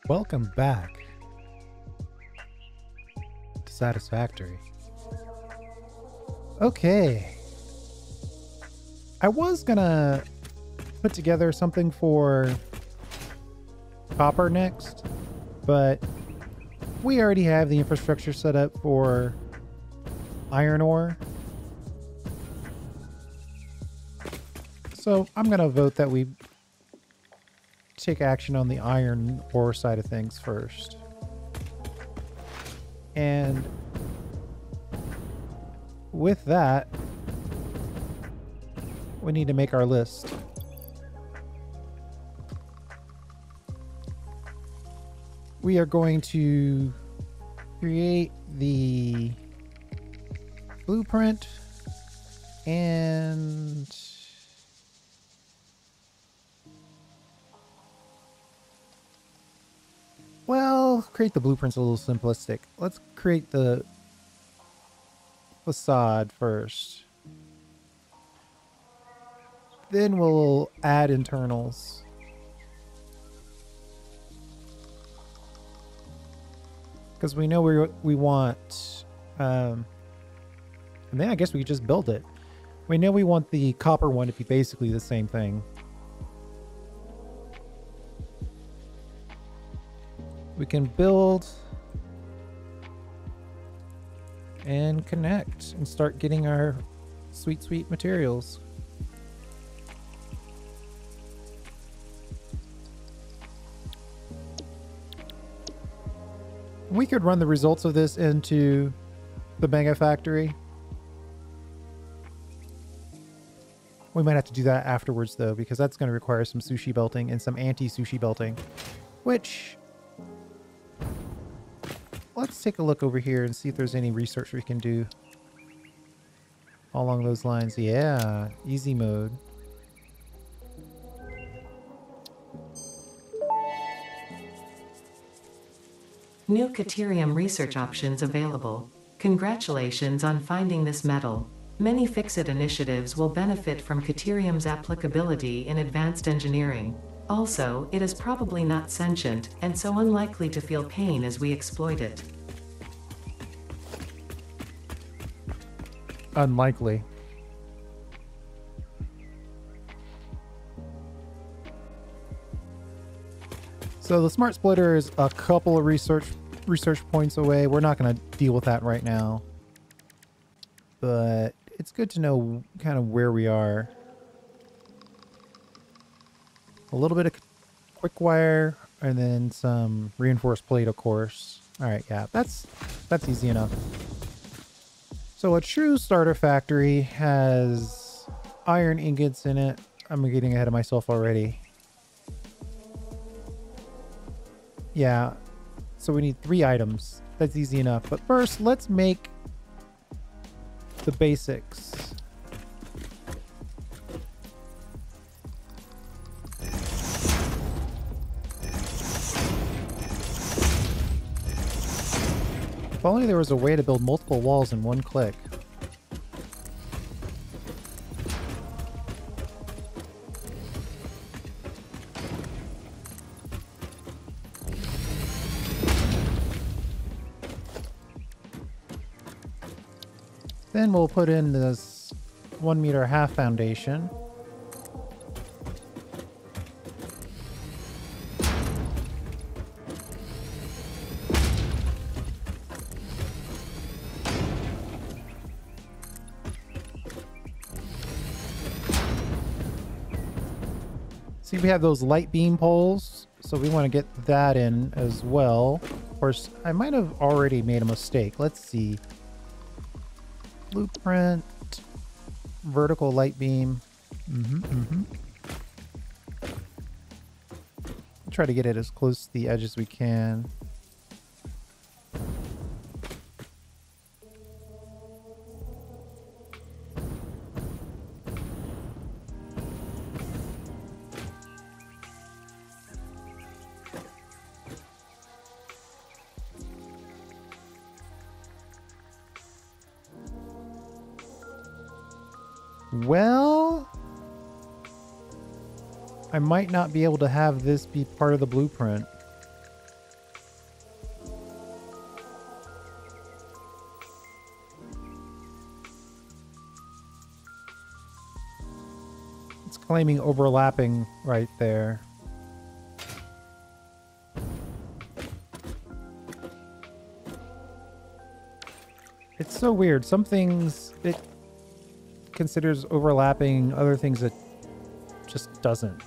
Welcome back to Satisfactory. Okay. I was gonna put together something for copper next, but we already have the infrastructure set up for iron ore. So I'm gonna vote that we take action on the iron ore side of things first. And with that, we need to make our list. We are going to create the blueprint and well, create the blueprint's a little simplistic. Let's create the facade first. Then we'll add internals. Because we know we want, and then I guess we could just build it. We know we want the copper one to be basically the same thing. We can build and connect and start getting our sweet, sweet materials. We could run the results of this into the mega factory. We might have to do that afterwards though, because that's going to require some sushi belting and some anti-sushi belting, which let's take a look over here and see if there's any research we can do along those lines. Yeah, easy mode. New Caterium research options available. Congratulations on finding this metal. Many Fix-It initiatives will benefit from Caterium's applicability in advanced engineering. Also, it is probably not sentient, and so unlikely to feel pain as we exploit it. Unlikely. So the smart splitter is a couple of research points away. We're not going to deal with that right now, but it's good to know kind of where we are. A little bit of quick wire and then some reinforced plate, of course. All right, yeah, that's easy enough. So a true starter factory has iron ingots in it. I'm getting ahead of myself already. Yeah, so we need 3 items. That's easy enough. But first, let's make the basics. If only there was a way to build multiple walls in one click. Then we'll put in this 1.5 meter foundation. See, we have those light beam poles, so we want to get that in as well. Of course, I might have already made a mistake. Let's see. Blueprint, vertical light beam. Try to get it as close to the edge as we can. Well, I might not be able to have this be part of the blueprint. It's claiming overlapping right there. It's so weird. Some things it considers overlapping, other things it just doesn't.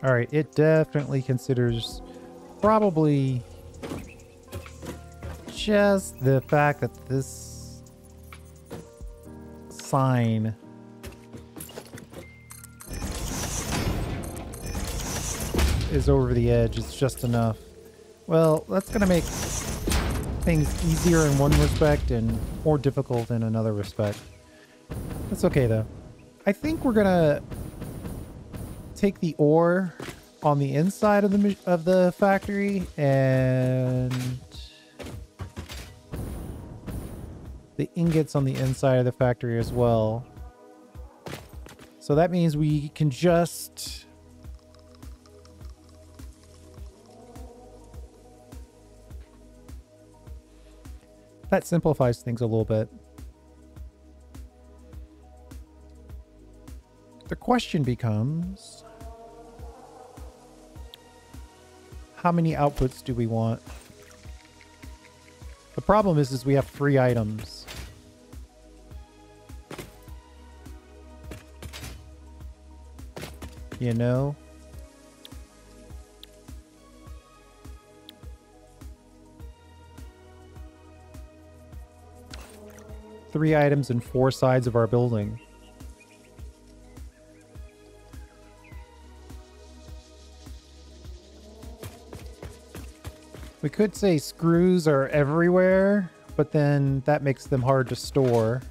All right, it definitely considers probably just the fact that this sign is over the edge. It's just enough. Well, that's going to make things easier in one respect and more difficult in another respect. That's okay, though. I think we're going to take the ore on the inside of the factory and the ingots on the inside of the factory as well. So that means we can just that simplifies things a little bit. The question becomes, how many outputs do we want? The problem is we have 3 items. You know? Three items and 4 sides of our building. We could say screws are everywhere, but then that makes them hard to store.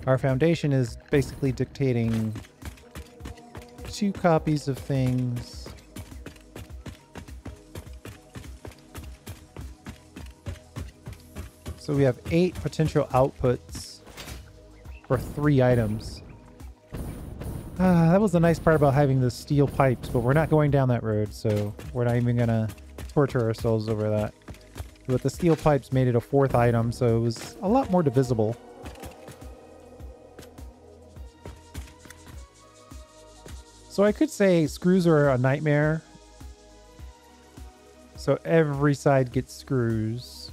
Our foundation is basically dictating 2 copies of things. So we have 8 potential outputs for 3 items. That was the nice part about having the steel pipes, but we're not going down that road, so we're not even gonna torture ourselves over that. But the steel pipes made it a 4th item, so it was a lot more divisible. So I could say screws are a nightmare. So every side gets screws.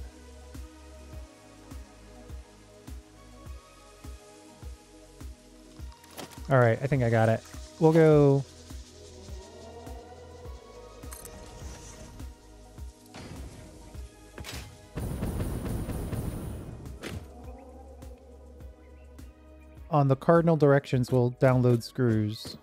All right, I think I got it. We'll go. On the cardinal directions, we'll download screws.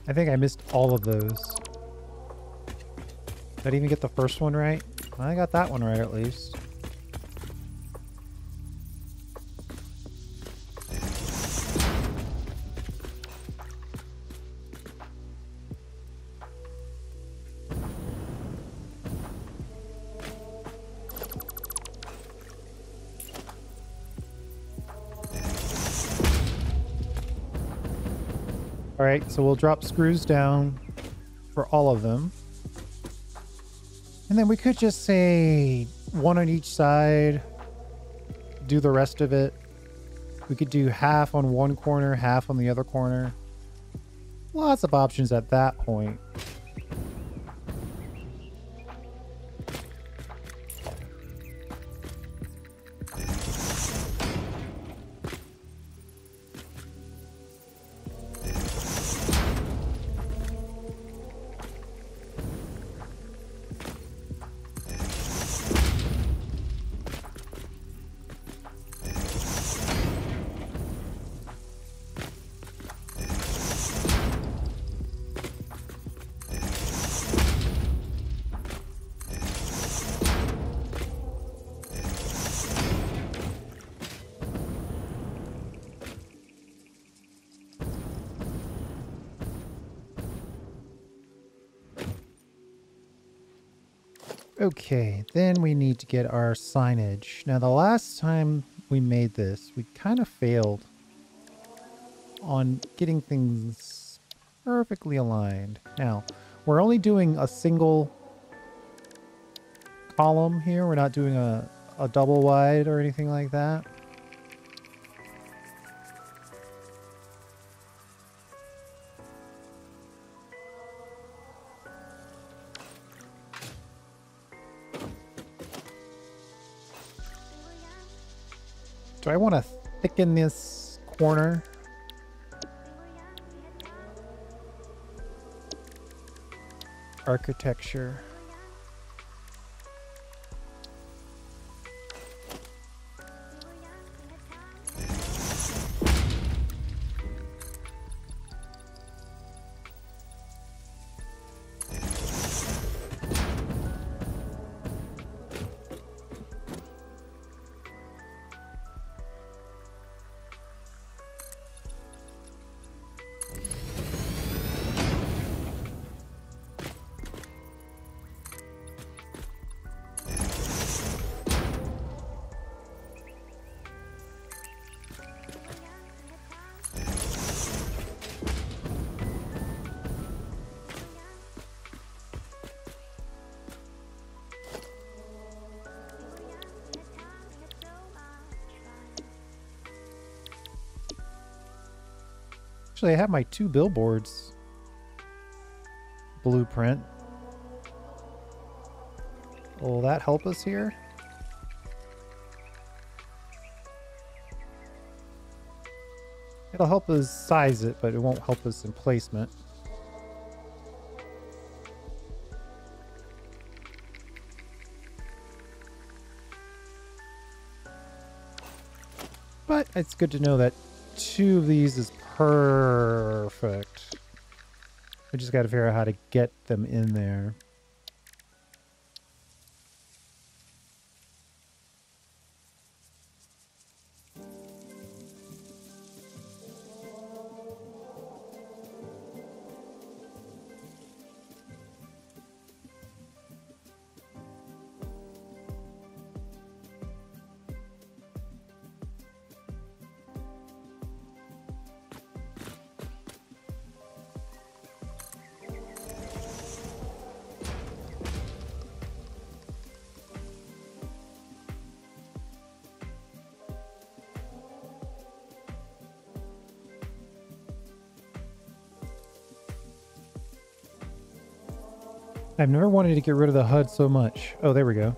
I think I missed all of those. Did I even get the first one right? I got that one right at least. All right, so we'll drop screws down for all of them. And then we could just say 1 on each side, do the rest of it. We could do half on one corner, half on the other corner. Lots of options at that point. Okay, then we need to get our signage. Now, the last time we made this, we kind of failed on getting things perfectly aligned. Now, we're only doing a single column here. We're not doing a double wide or anything like that. Do I want to thicken this corner? Architecture. Actually, I have my 2 billboards blueprint. Will that help us here? It'll help us size it, but it won't help us in placement. But it's good to know that 2 of these is perfect. We just got to figure out how to get them in there. I've never wanted to get rid of the HUD so much. Oh, there we go.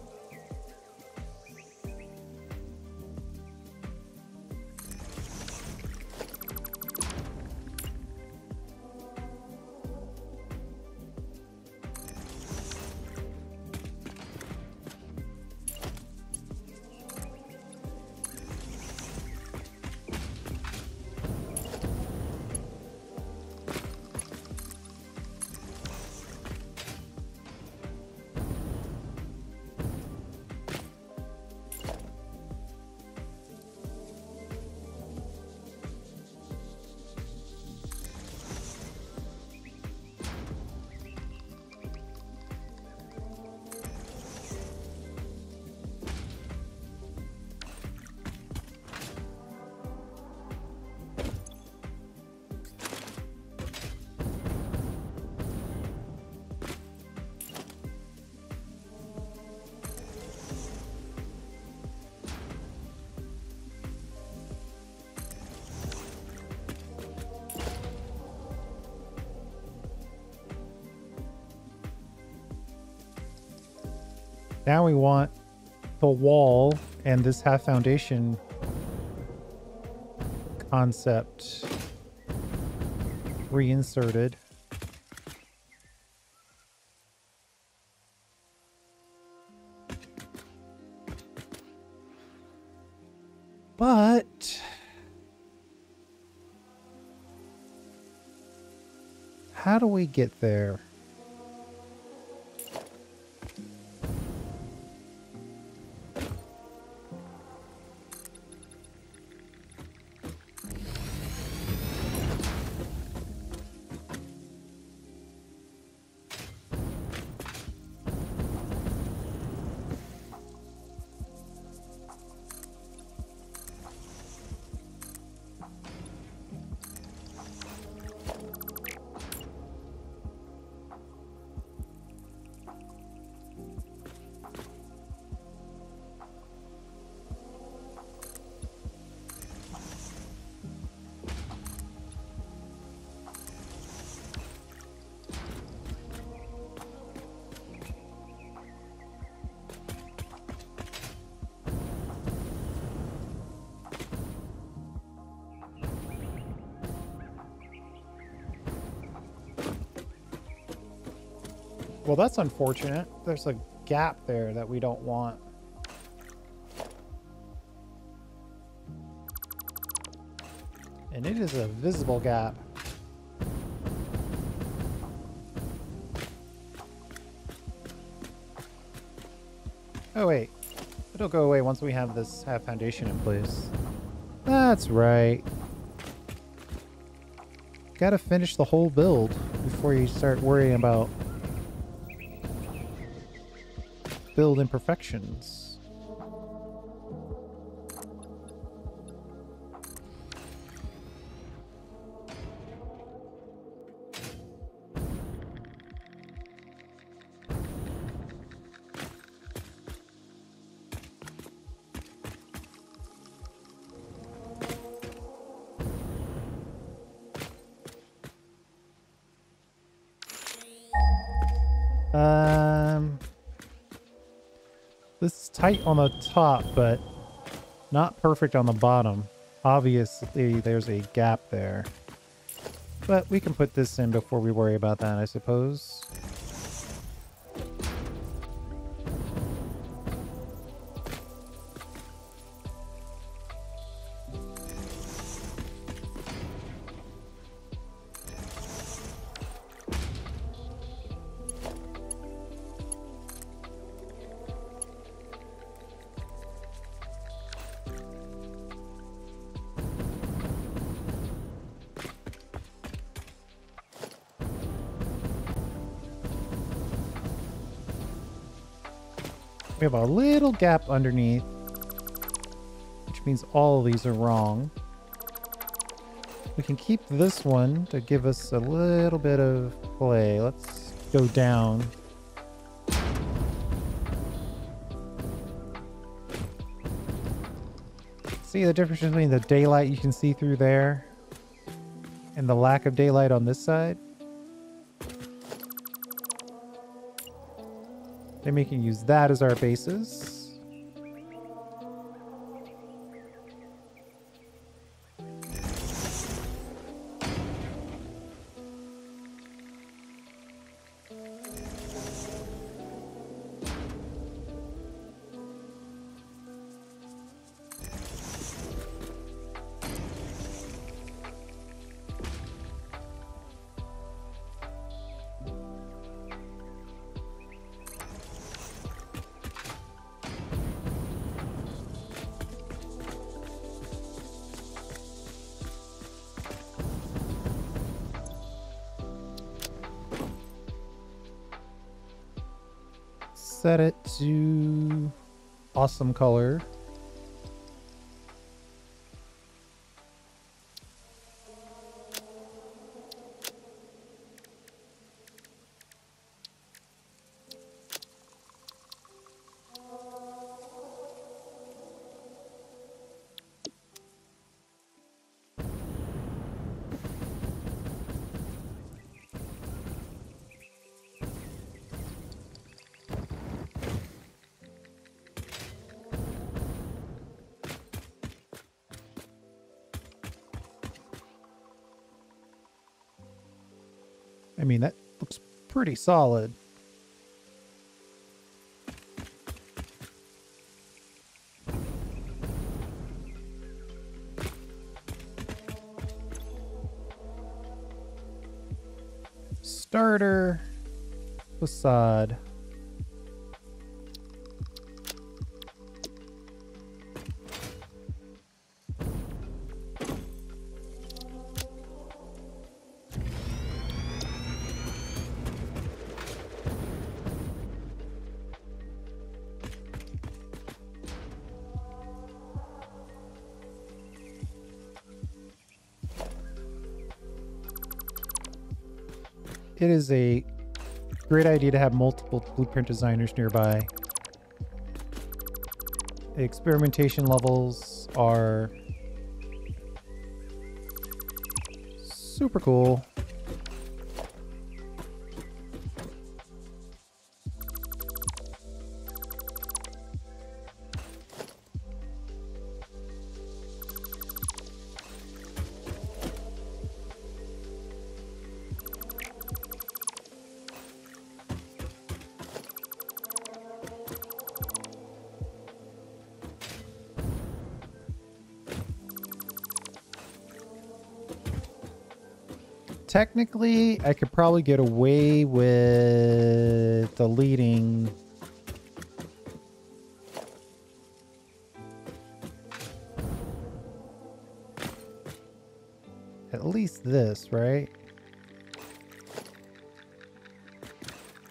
Now we want the wall and this half foundation concept reinserted. But how do we get there? Well, that's unfortunate. There's a gap there that we don't want. And it is a visible gap. Oh wait, it'll go away once we have this foundation in place. That's right. Gotta finish the whole build before you start worrying about build imperfections. This is tight on the top, but not perfect on the bottom. Obviously, there's a gap there. But we can put this in before we worry about that, I suppose. We have a little gap underneath, which means all of these are wrong. We can keep this one to give us a little bit of play. Let's go down. See the difference between the daylight you can see through there and the lack of daylight on this side? Then we can use that as our basis. Set it to awesome color. I mean, that looks pretty solid. Starter facade. It is a great idea to have multiple blueprint designers nearby. The experimentation levels are super cool. technically, I could probably get away with deleting at least this, right?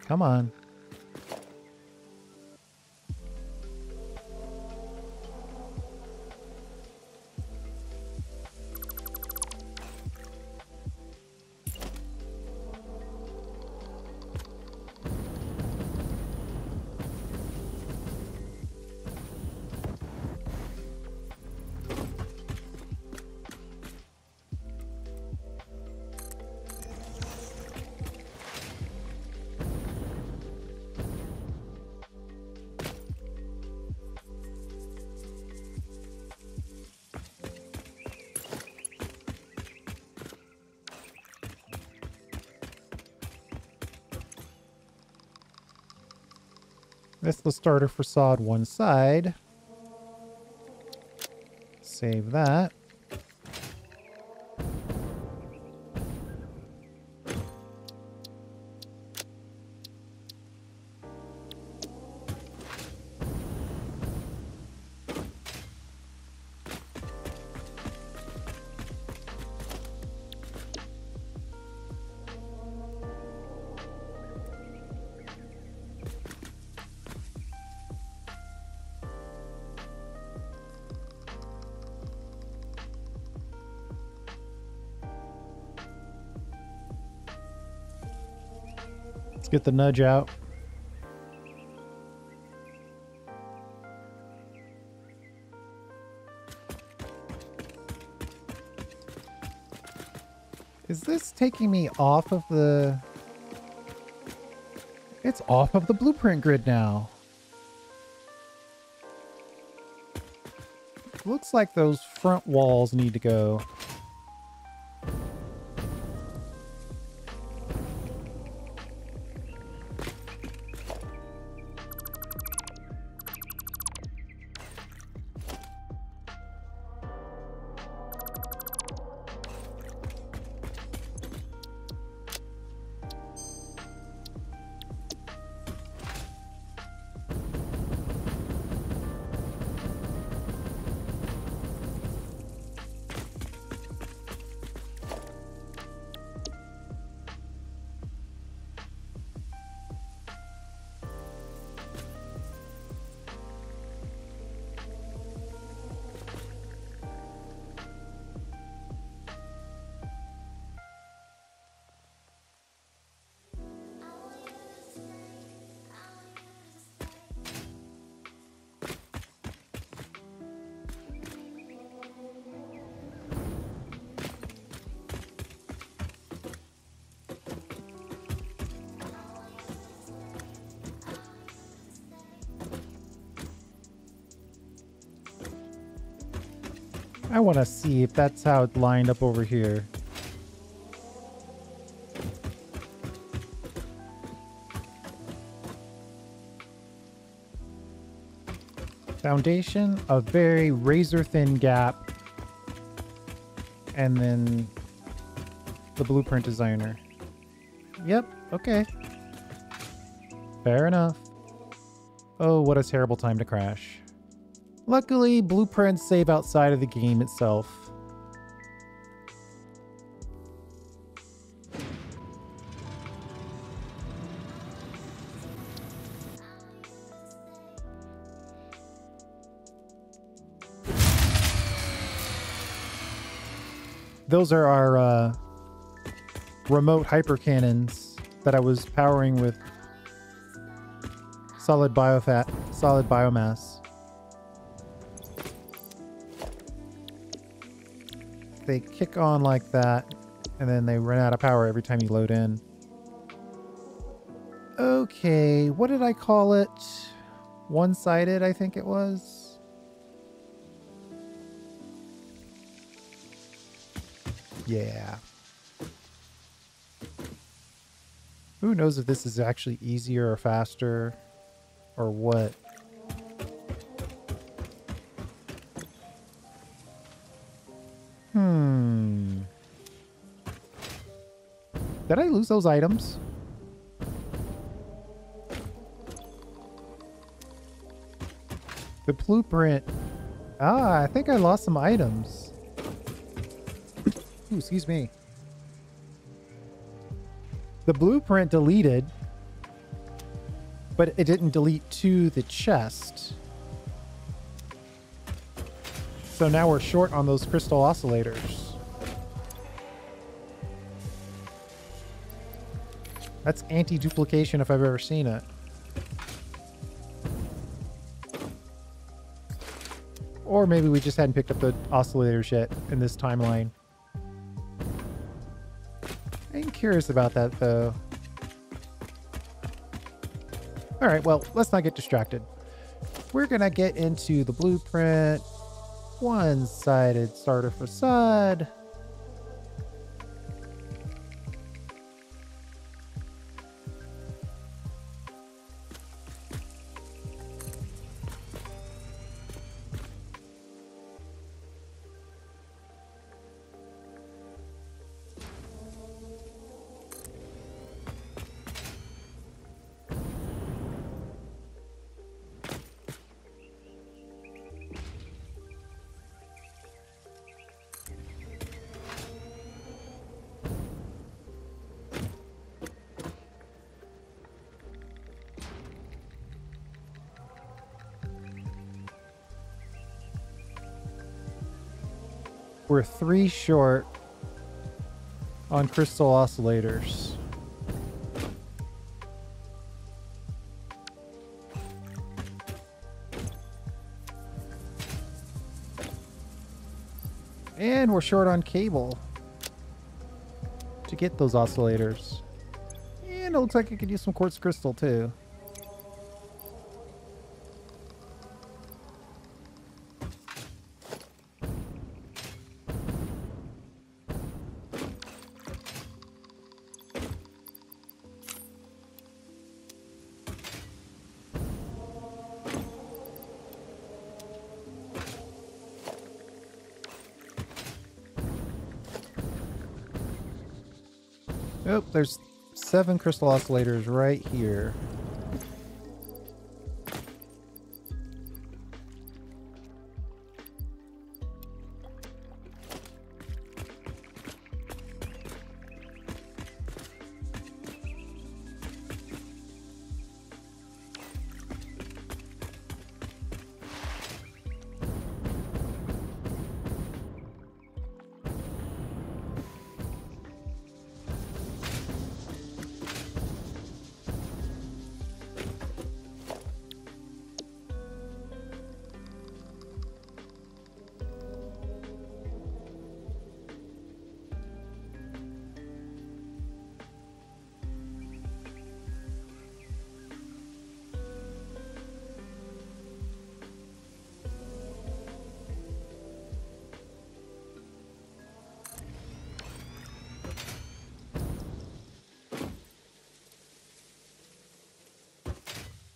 Come on. That's the starter facade one side. Save that. Let's get the nudge out. Is this taking me off of the... It's off of the blueprint grid now. Looks like those front walls need to go. I want to see if that's how it lined up over here. Foundation, a very razor thin gap, and then the blueprint designer. Yep, okay. Fair enough. Oh, what a terrible time to crash. Luckily, blueprints save outside of the game itself. Those are our remote hyper cannons that I was powering with solid biomass. They kick on like that, and then they run out of power every time you load in. Okay, what did I call it? One-sided, I think it was. Yeah. Who knows if this is actually easier or faster or what? Did I lose those items? The blueprint. Ah, I think I lost some items. Ooh, excuse me. The blueprint deleted, but it didn't delete to the chest. So now we're short on those crystal oscillators. That's anti-duplication if I've ever seen it. Or maybe we just hadn't picked up the oscillators yet in this timeline. I'm curious about that, though. Alright, well, let's not get distracted. We're gonna get into the blueprint. One-sided starter facade. We're 3 short on crystal oscillators. And we're short on cable to get those oscillators. And it looks like I could use some quartz crystal too. Oh, there's 7 crystal oscillators right here.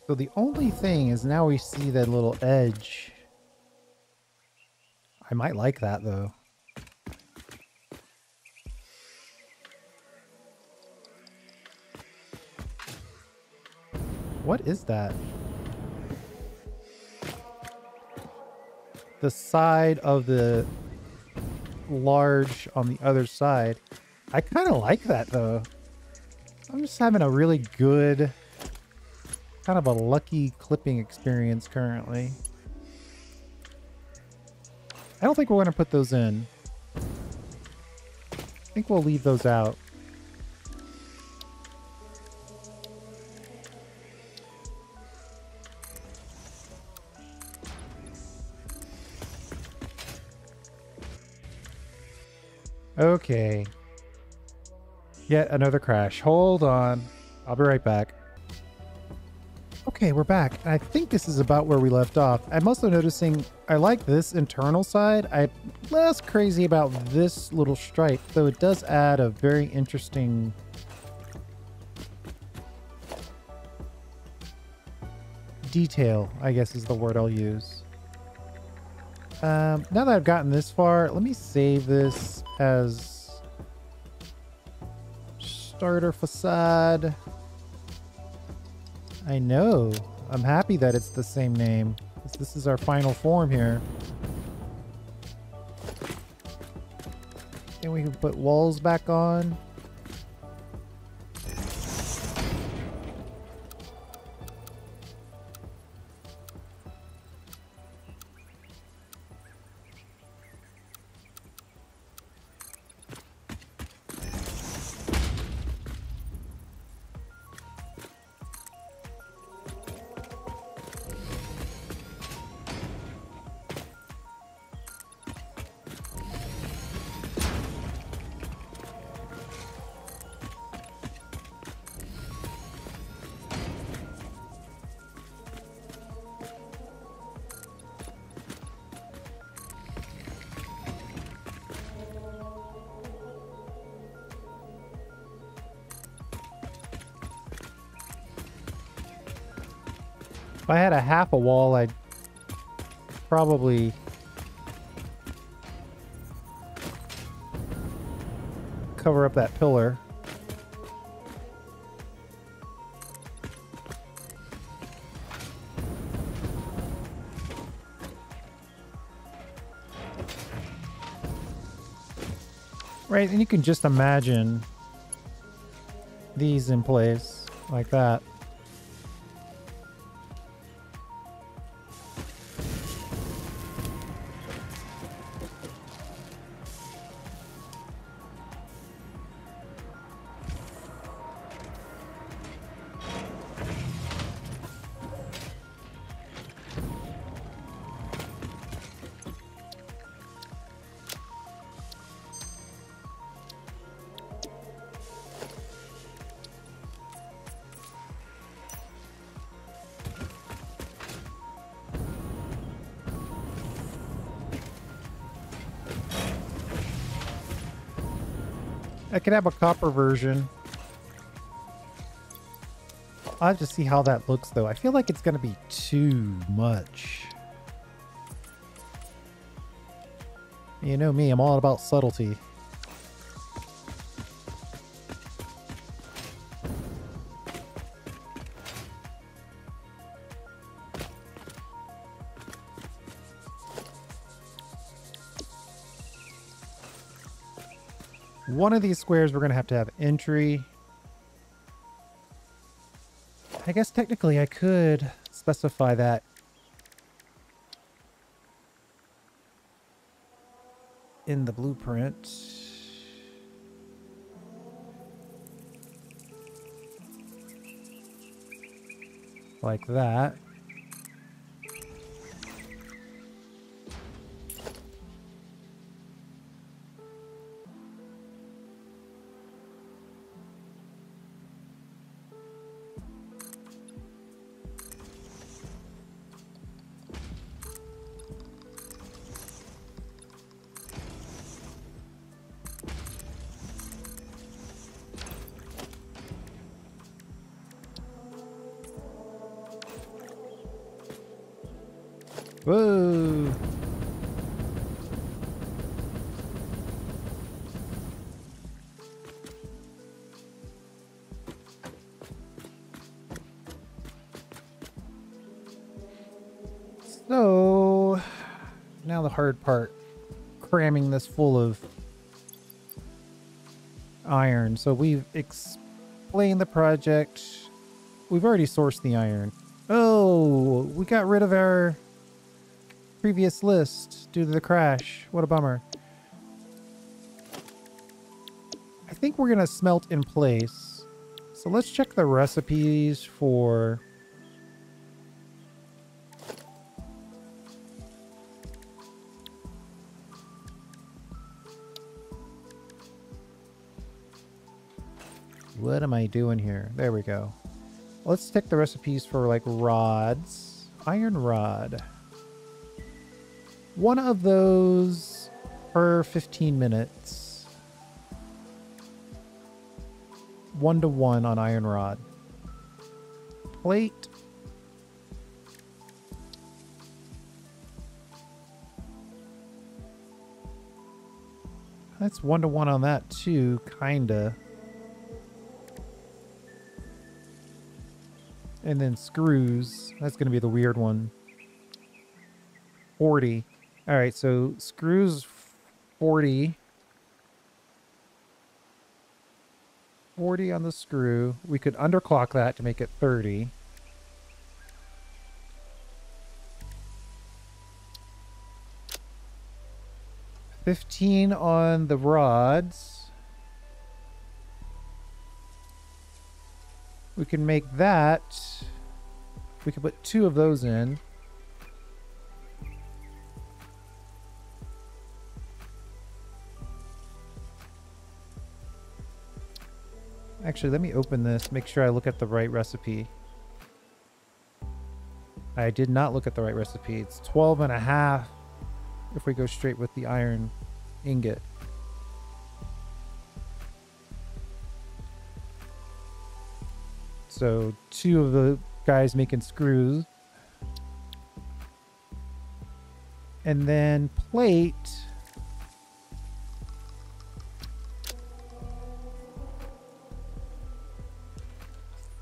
So the only thing is now we see that little edge. I might like that though. What is that? The side of the large on the other side. I kind of like that though. I'm just having a really good, kind of a lucky clipping experience currently. I don't think we're going to put those in. I think we'll leave those out. Okay. Yet another crash. Hold on. I'll be right back. Okay, we're back. And I think this is about where we left off. I'm also noticing I like this internal side. I'm less crazy about this little stripe, though it does add a very interesting detail, I guess is the word I'll use. Now that I've gotten this far, let me save this as Starter facade. I know. I'm happy that it's the same name. 'Cause this is our final form here. And we can put walls back on. If I had a half a wall, I'd probably cover up that pillar. Right, and you can just imagine these in place like that. I could have a copper version. I'll have to see how that looks, though. I feel like it's going to be too much. You know me, I'm all about subtlety. One of these squares we're going to have entry. I guess technically I could specify that in the blueprint. Like that. Whoa! So, now the hard part. Cramming this full of iron. So we've explained the project. We've already sourced the iron. Oh, we got rid of our previous list due to the crash. What a bummer. I think we're gonna smelt in place. So let's check the recipes for what am I doing here? There we go. Let's check the recipes for like rods. Iron rod. One of those per 15 minutes. 1-to-1 on iron rod. Plate. That's 1-to-1 on that too, kinda. And then screws. That's going to be the weird one. 40. All right, so screws 40. 40 on the screw. We could underclock that to make it 30. $15 on the rods. We can make that. We can put 2 of those in. Actually, let me open this, make sure I look at the right recipe. I did not look at the right recipe. It's 12.5 if we go straight with the iron ingot. So 2 of the guys making screws. And then plate.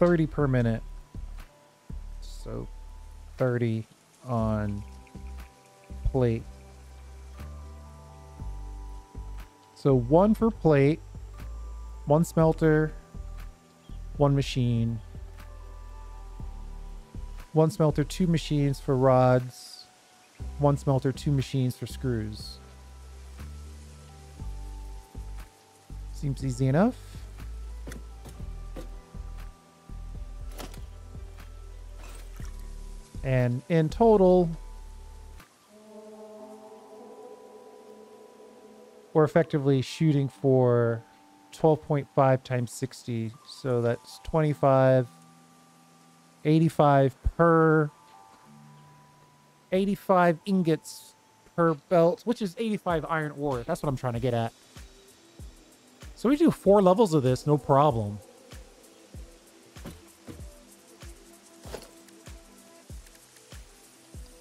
$30 per minute. So 30 on plate. So 1 for plate, 1 smelter, 1 machine, 1 smelter, 2 machines for rods, 1 smelter, 2 machines for screws. Seems easy enough. And in total, we're effectively shooting for 12.5 times 60. So that's 25, 85 per, 85 ingots per belt, which is 85 iron ore. That's what I'm trying to get at. So we do 4 levels of this, no problem.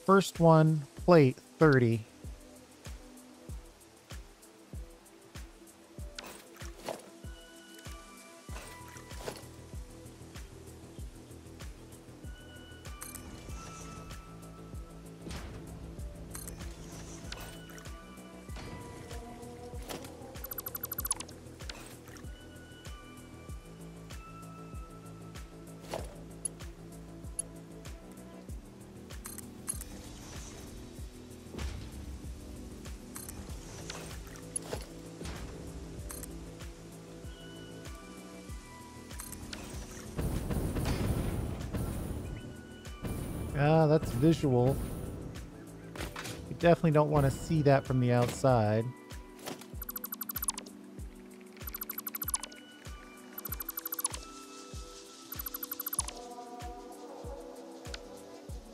First one, plate, 30. Ah, that's visual. You definitely don't want to see that from the outside.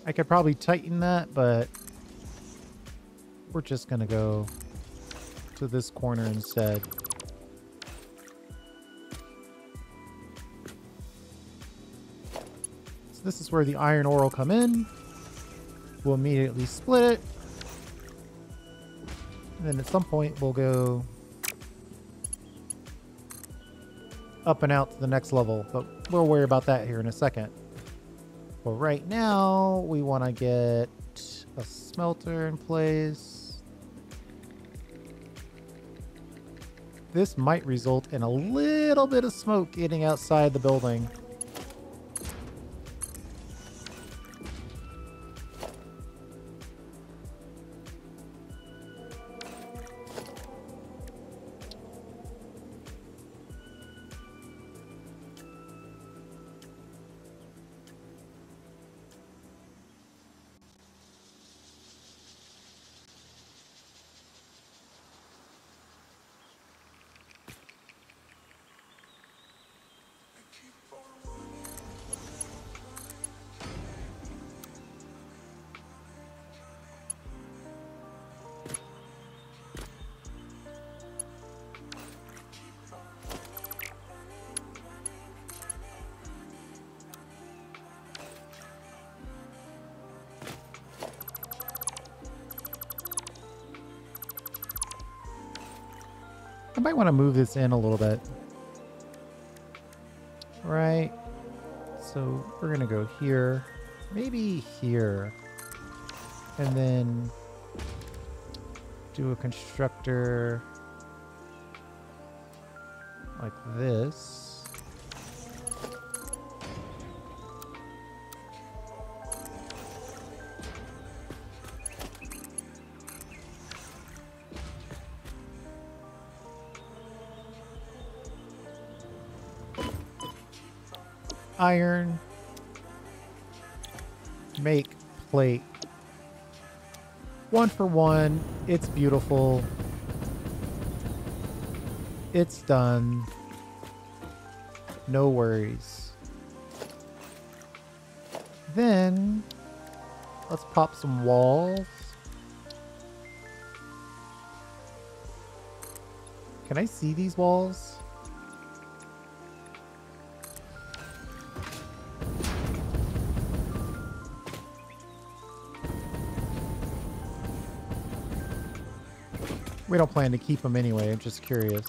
I could probably tighten that, but we're just going to go to this corner instead. This is where the iron ore will come in. We'll immediately split it. And then at some point we'll go up and out to the next level. But we'll worry about that here in a second. But right now we want to get a smelter in place. This might result in a little bit of smoke getting outside the building. I might want to move this in a little bit. Right. So we're gonna go here, maybe here, and then do a constructor like this. Iron, make plate. 1 for 1. It's beautiful. It's done. No worries. Then let's pop some walls. Can I see these walls? We don't plan to keep them anyway, I'm just curious.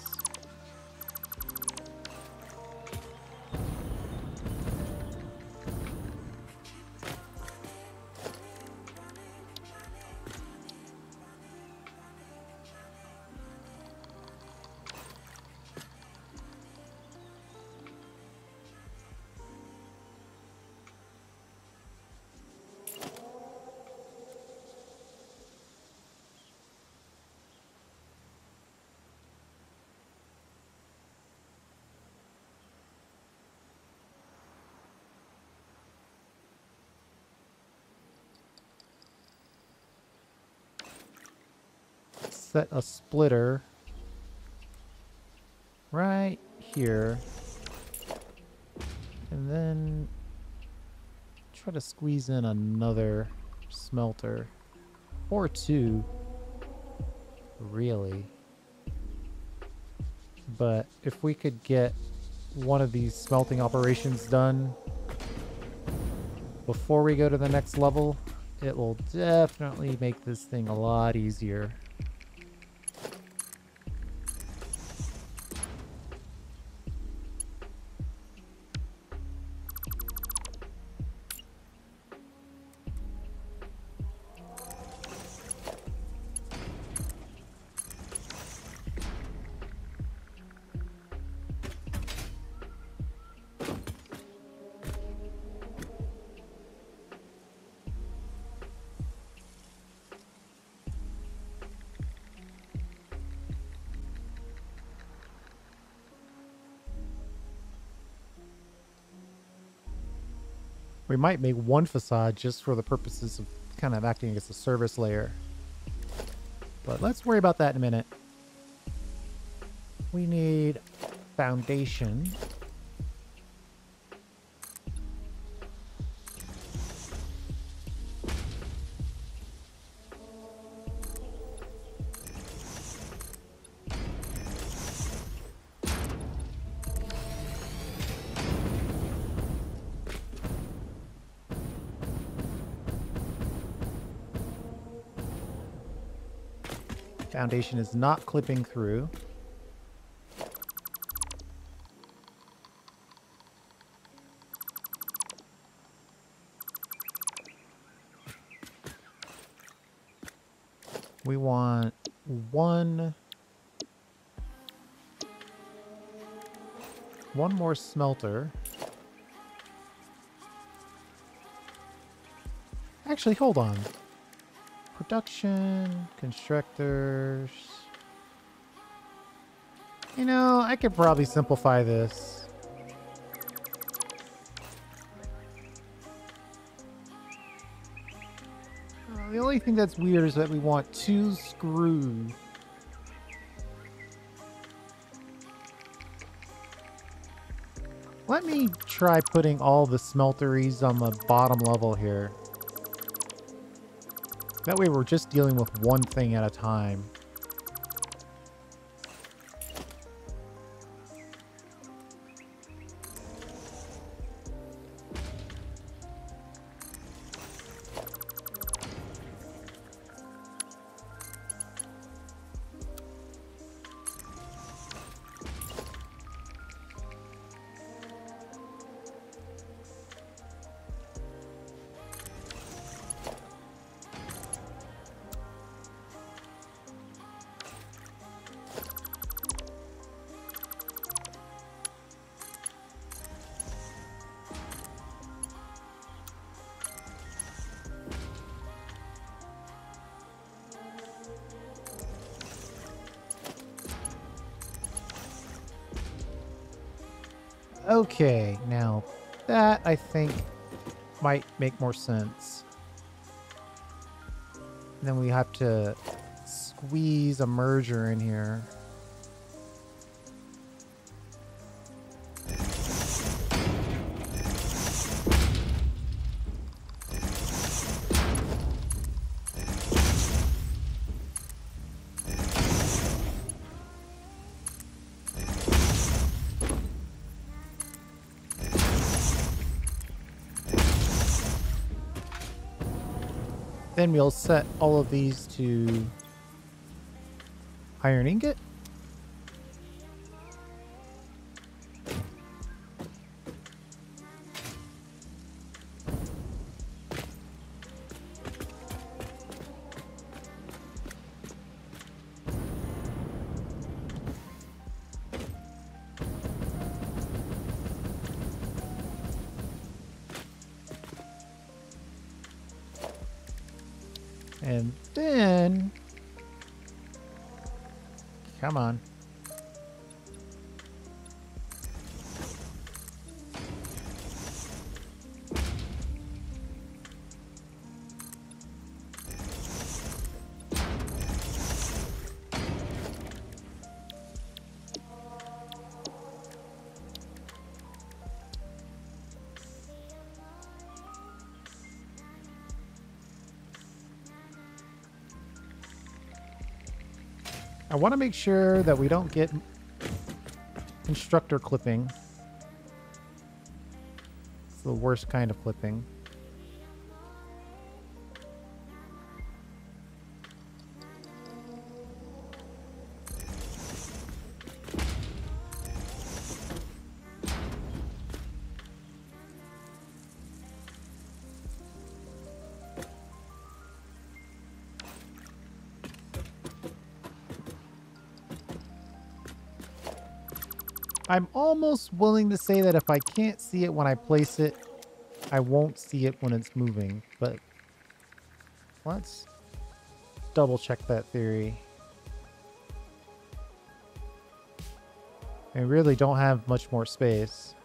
Set a splitter right here. And then try to squeeze in another smelter. Or 2. Really. But if we could get one of these smelting operations done before we go to the next level, it will definitely make this thing a lot easier. We might make one facade just for the purposes of kind of acting as a service layer. But let's worry about that in a minute. We need foundation. Foundation is not clipping through. We want one more smelter. Actually, hold on. Production, constructors. You know, I could probably simplify this. The only thing that's weird is that we want 2 screws. Let me try putting all the smelteries on the bottom level here. That way we're just dealing with one thing at a time. Okay, now that I think might make more sense. And then we have to squeeze a merger in here. Then we'll set all of these to iron ingot. And then, come on. I want to make sure that we don't get constructor clipping. It's the worst kind of clipping. I'm almost willing to say that if I can't see it when I place it, I won't see it when it's moving, but let's double check that theory. I really don't have much more space.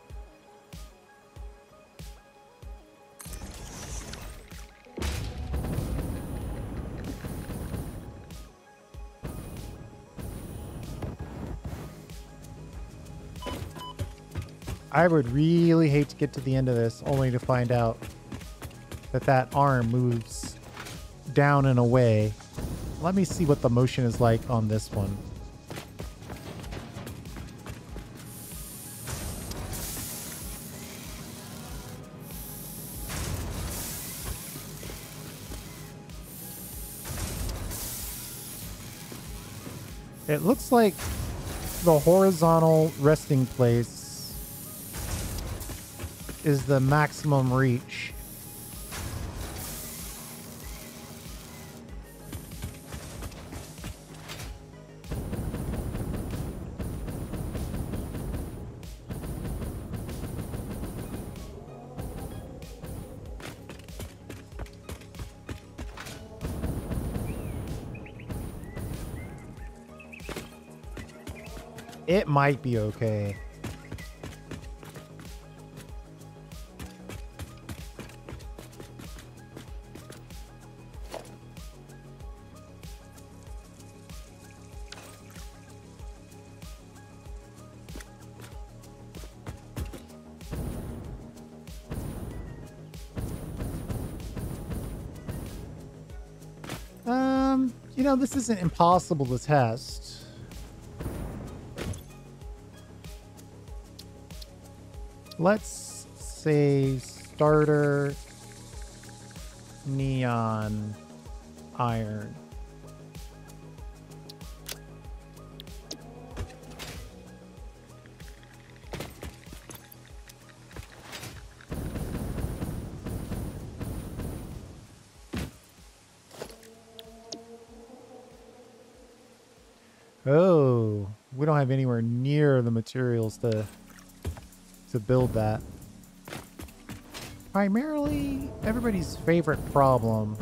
I would really hate to get to the end of this only to find out that that arm moves down and away. Let me see what the motion is like on this one. It looks like the horizontal resting place is the maximum reach. It might be okay. You know, this isn't impossible to test. Let's say starter neon iron. Oh, we don't have anywhere near the materials to build that. Primarily, everybody's favorite problem.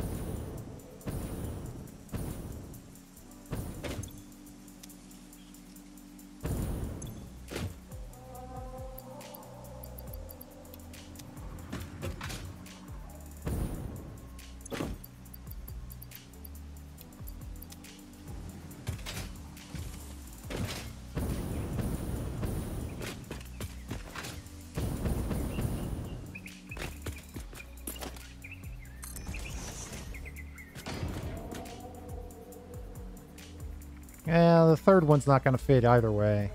Yeah, the third one's not going to fit either way.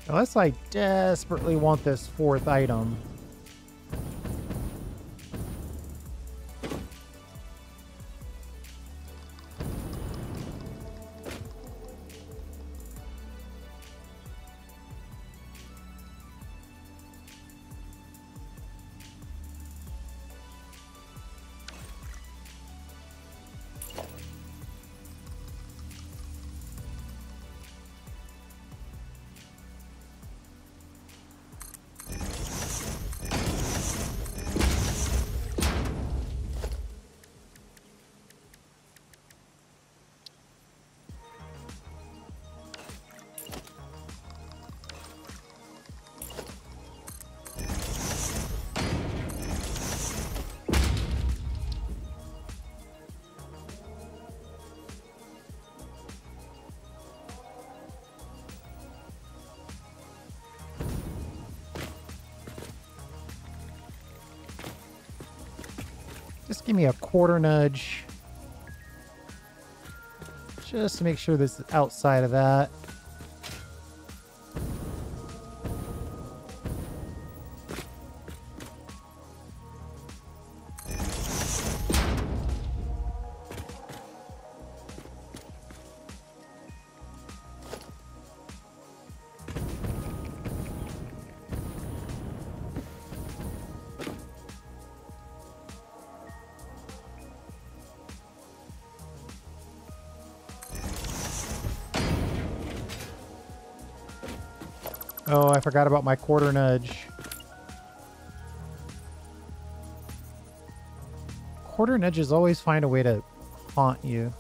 Unless I desperately want this fourth item. Just give me a quarter nudge. Just to make sure this is outside of that. Oh, I forgot about my quarter nudge. Quarter nudges always find a way to haunt you.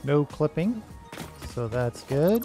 No clipping, so that's good.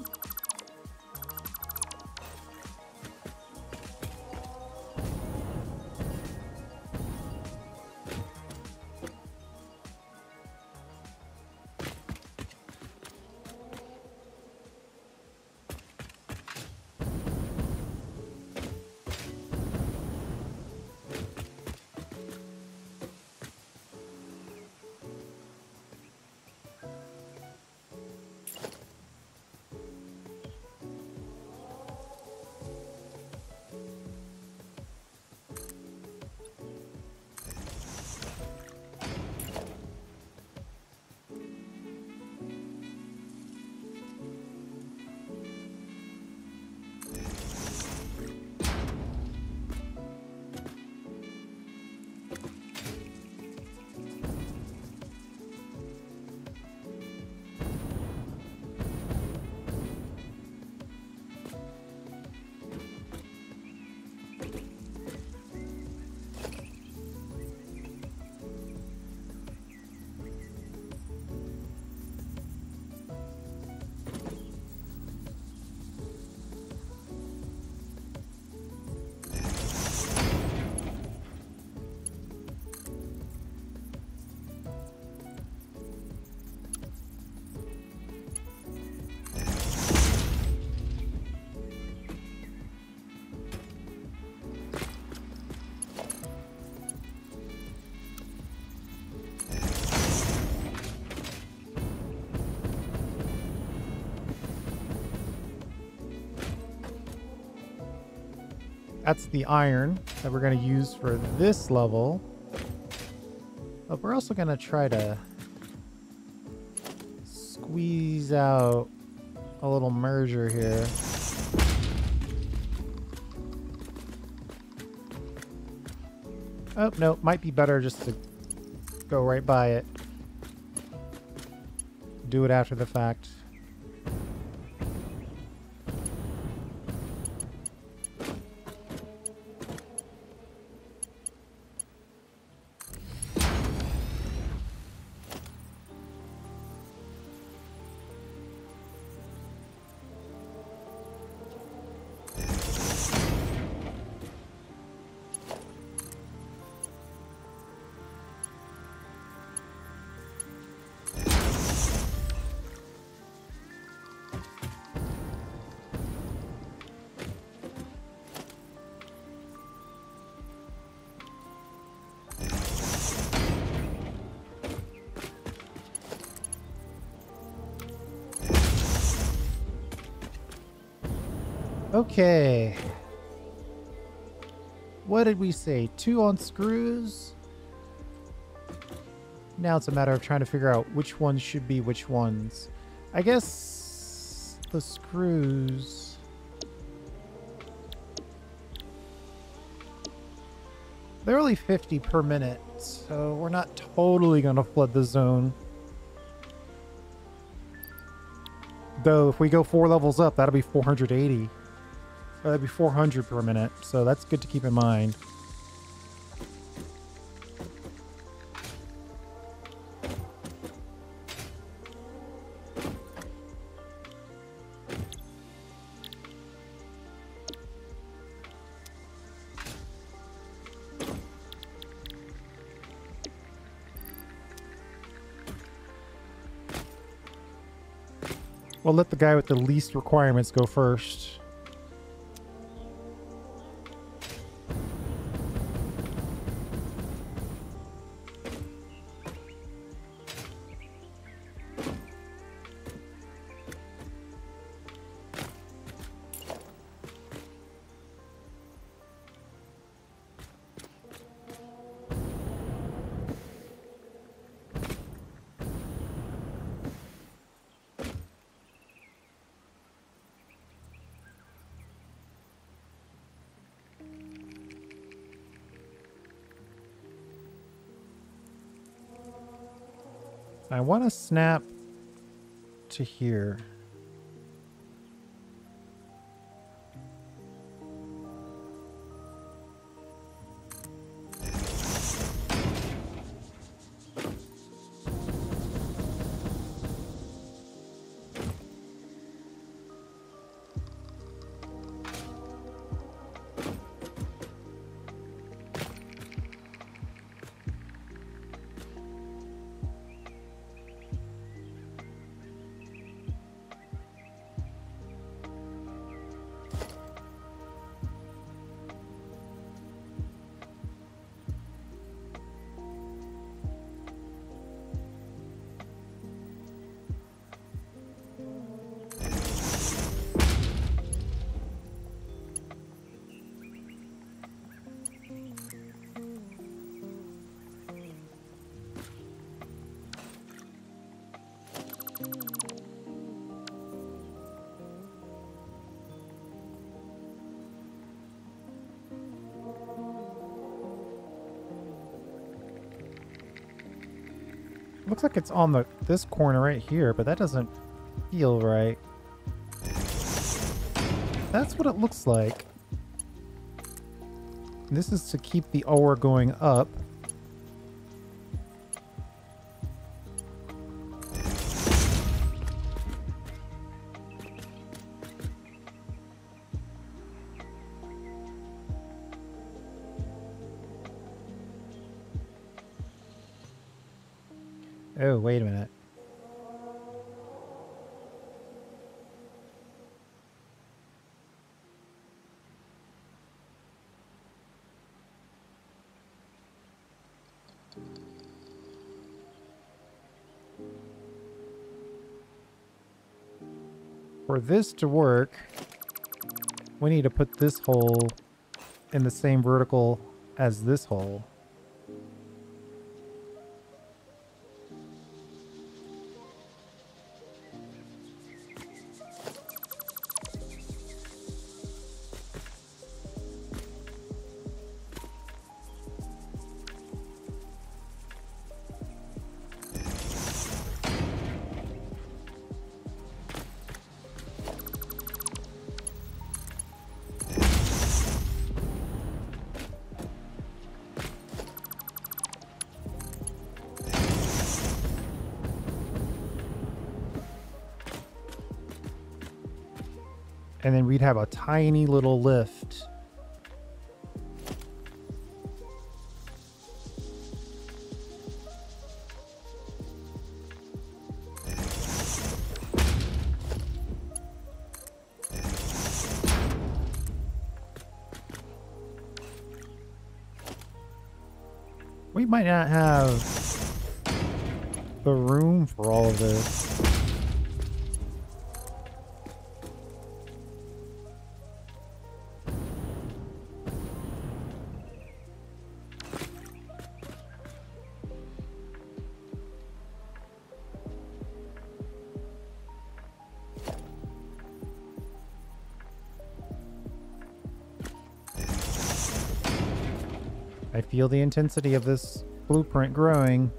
That's the iron that we're going to use for this level. But we're also going to try to squeeze out a little merger here. Oh, no, might be better just to go right by it. Do it after the fact. Okay. What did we say? 2 on screws? Now it's a matter of trying to figure out which ones should be which ones. I guess the screws... They're only 50 per minute, so we're not totally going to flood the zone. Though if we go 4 levels up, that'll be 480. So that'd be 400 per minute, so that's good to keep in mind. We'll let the guy with the least requirements go first. I want to snap to here. Looks like it's on this corner right here, but that doesn't feel right. That's what it looks like. This is to keep the ore going up. Oh, wait a minute. For this to work, we need to put this hole in the same vertical as this hole. And then we'd have a tiny little lift. We might not have the room for all of this. I feel the intensity of this blueprint growing.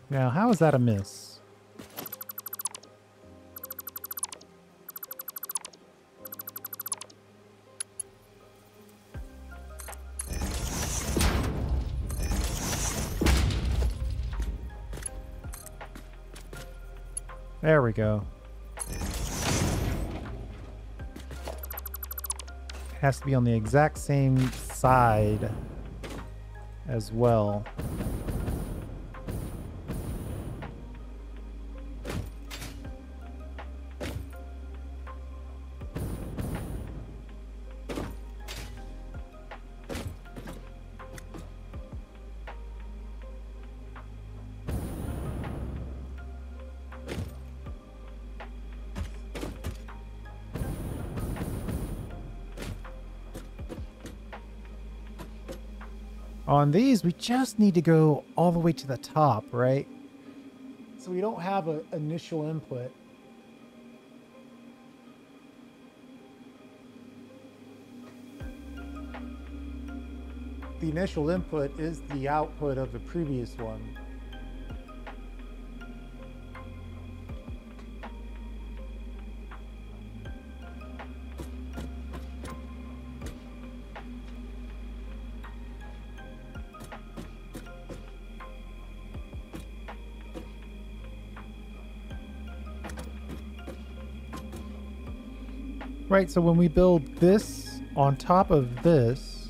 Now, how is that a miss? There we go. It has to be on the exact same side as well. On these, we just need to go all the way to the top, right? So we don't have an initial input. The initial input is the output of the previous one. Right, so when we build this on top of this,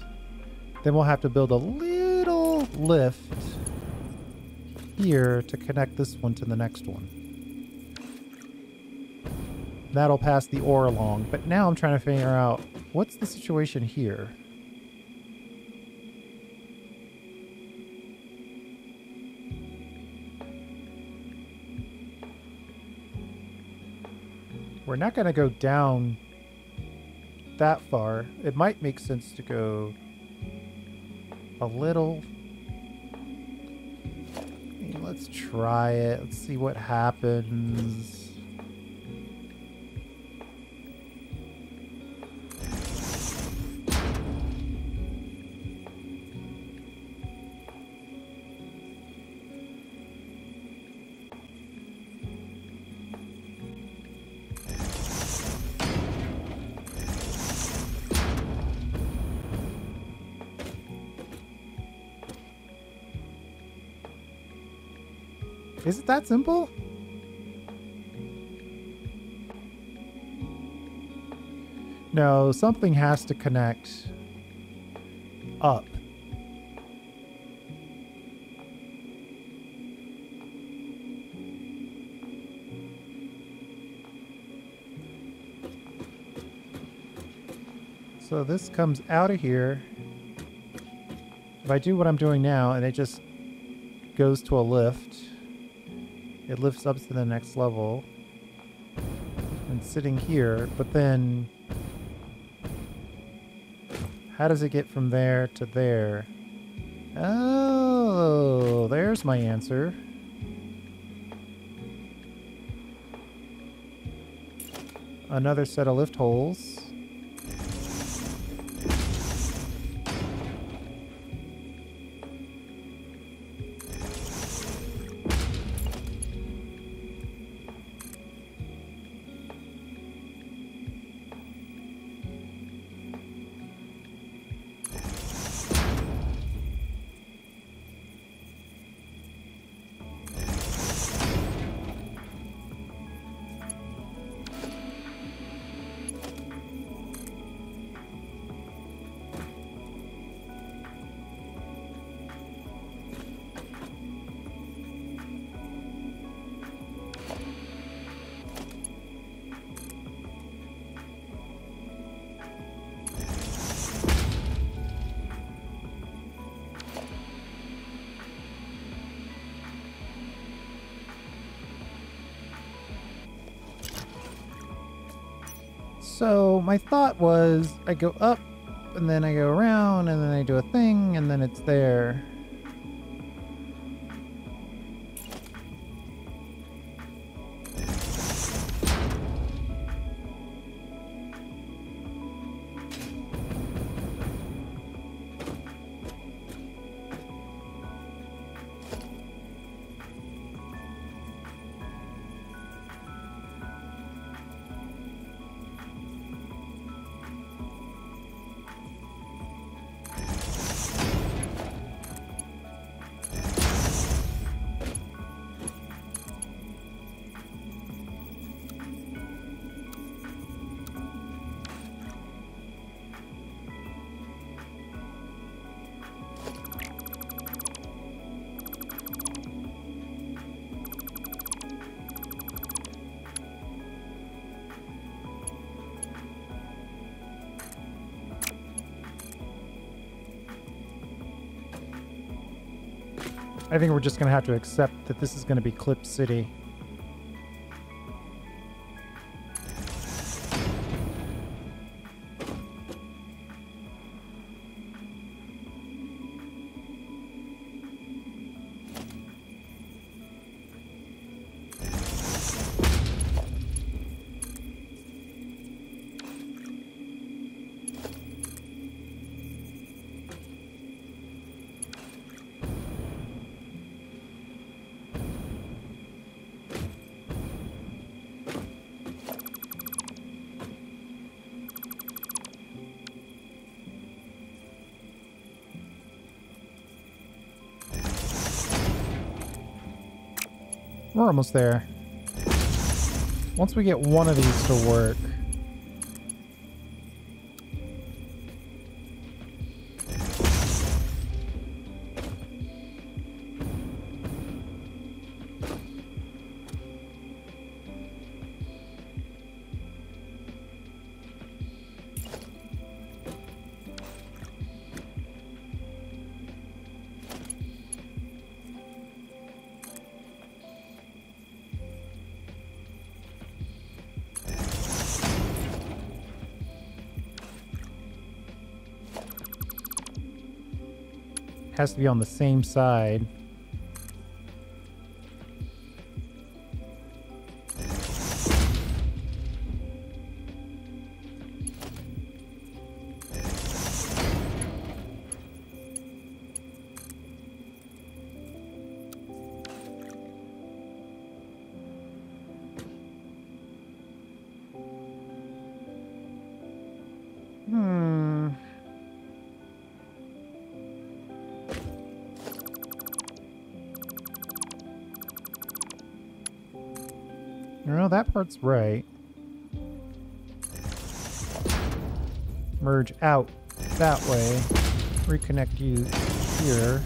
then we'll have to build a little lift here to connect this one to the next one. That'll pass the ore along, but now I'm trying to figure out what's the situation here. We're not going to go down that far. It might make sense to go a little. Let's try it. Let's see what happens. Is it that simple? No, something has to connect up. So this comes out of here. If I do what I'm doing now and it just goes to a lift, it lifts up to the next level and sitting here, but then how does it get from there to there? Oh, there's my answer. Another set of lift holes. So my thought was I go up and then I go around and then I do a thing and then it's there. I think we're just going to have to accept that this is going to be Clip City. We're almost there. Once we get one of these to work. Has to be on the same side. No, that part's right. Merge out that way. Reconnect you here.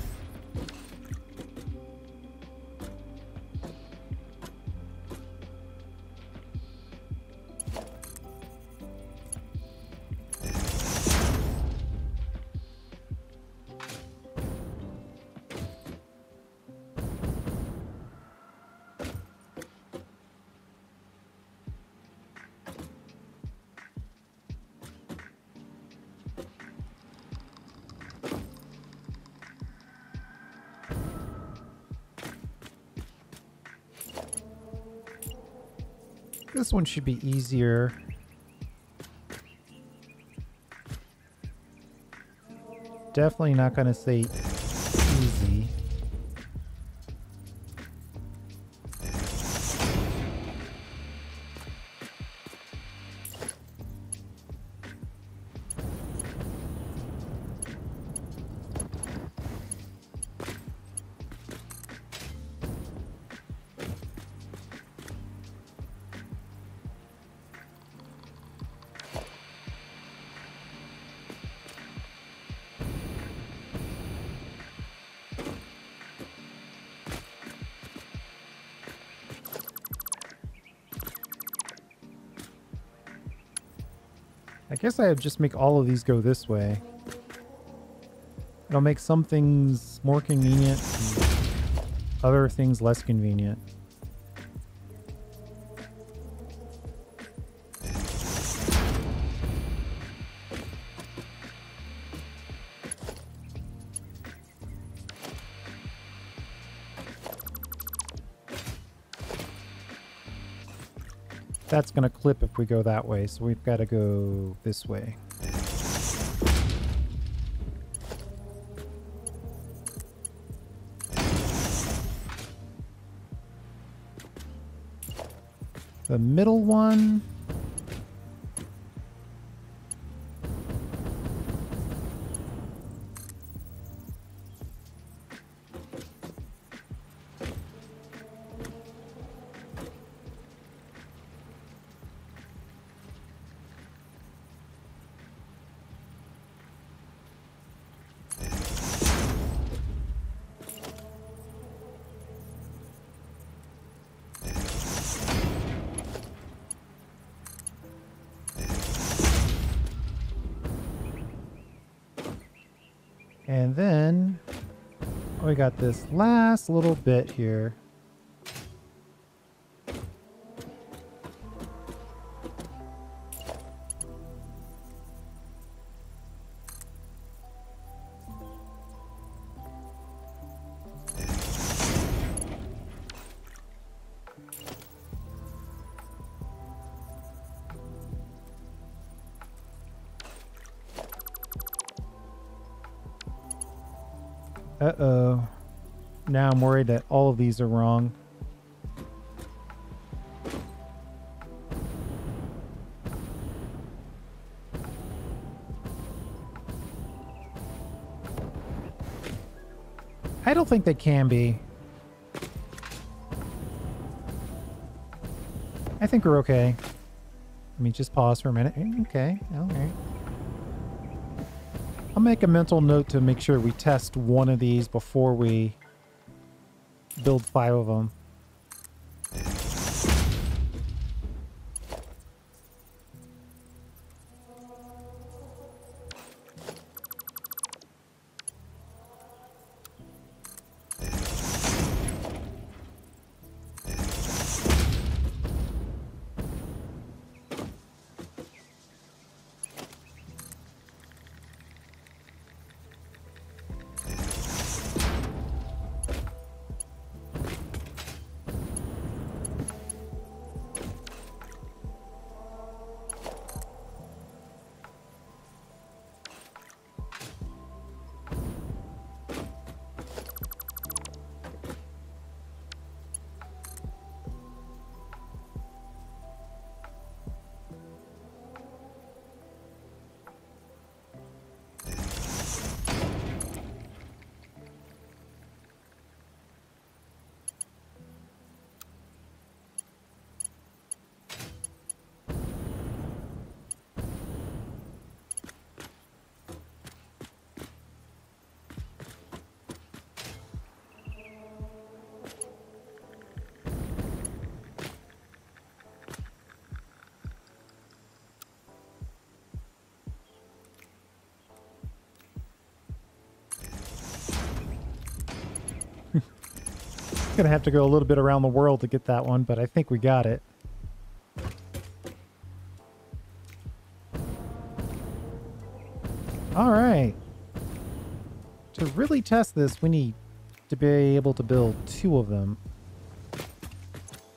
This one should be easier. Definitely not going to say easy. I guess I would just make all of these go this way. It'll make some things more convenient and other things less convenient. That's going to clip if we go that way, so we've got to go this way. The middle one. And then we got this last little bit here. Uh-oh. Now I'm worried that all of these are wrong. I don't think they can be. I think we're okay. Let me just pause for a minute. Okay, all right. I'll make a mental note to make sure we test one of these before we build 5 of them. Gonna have to go a little bit around the world to get that one, but I think we got it. All right. To really test this, we need to be able to build 2 of them.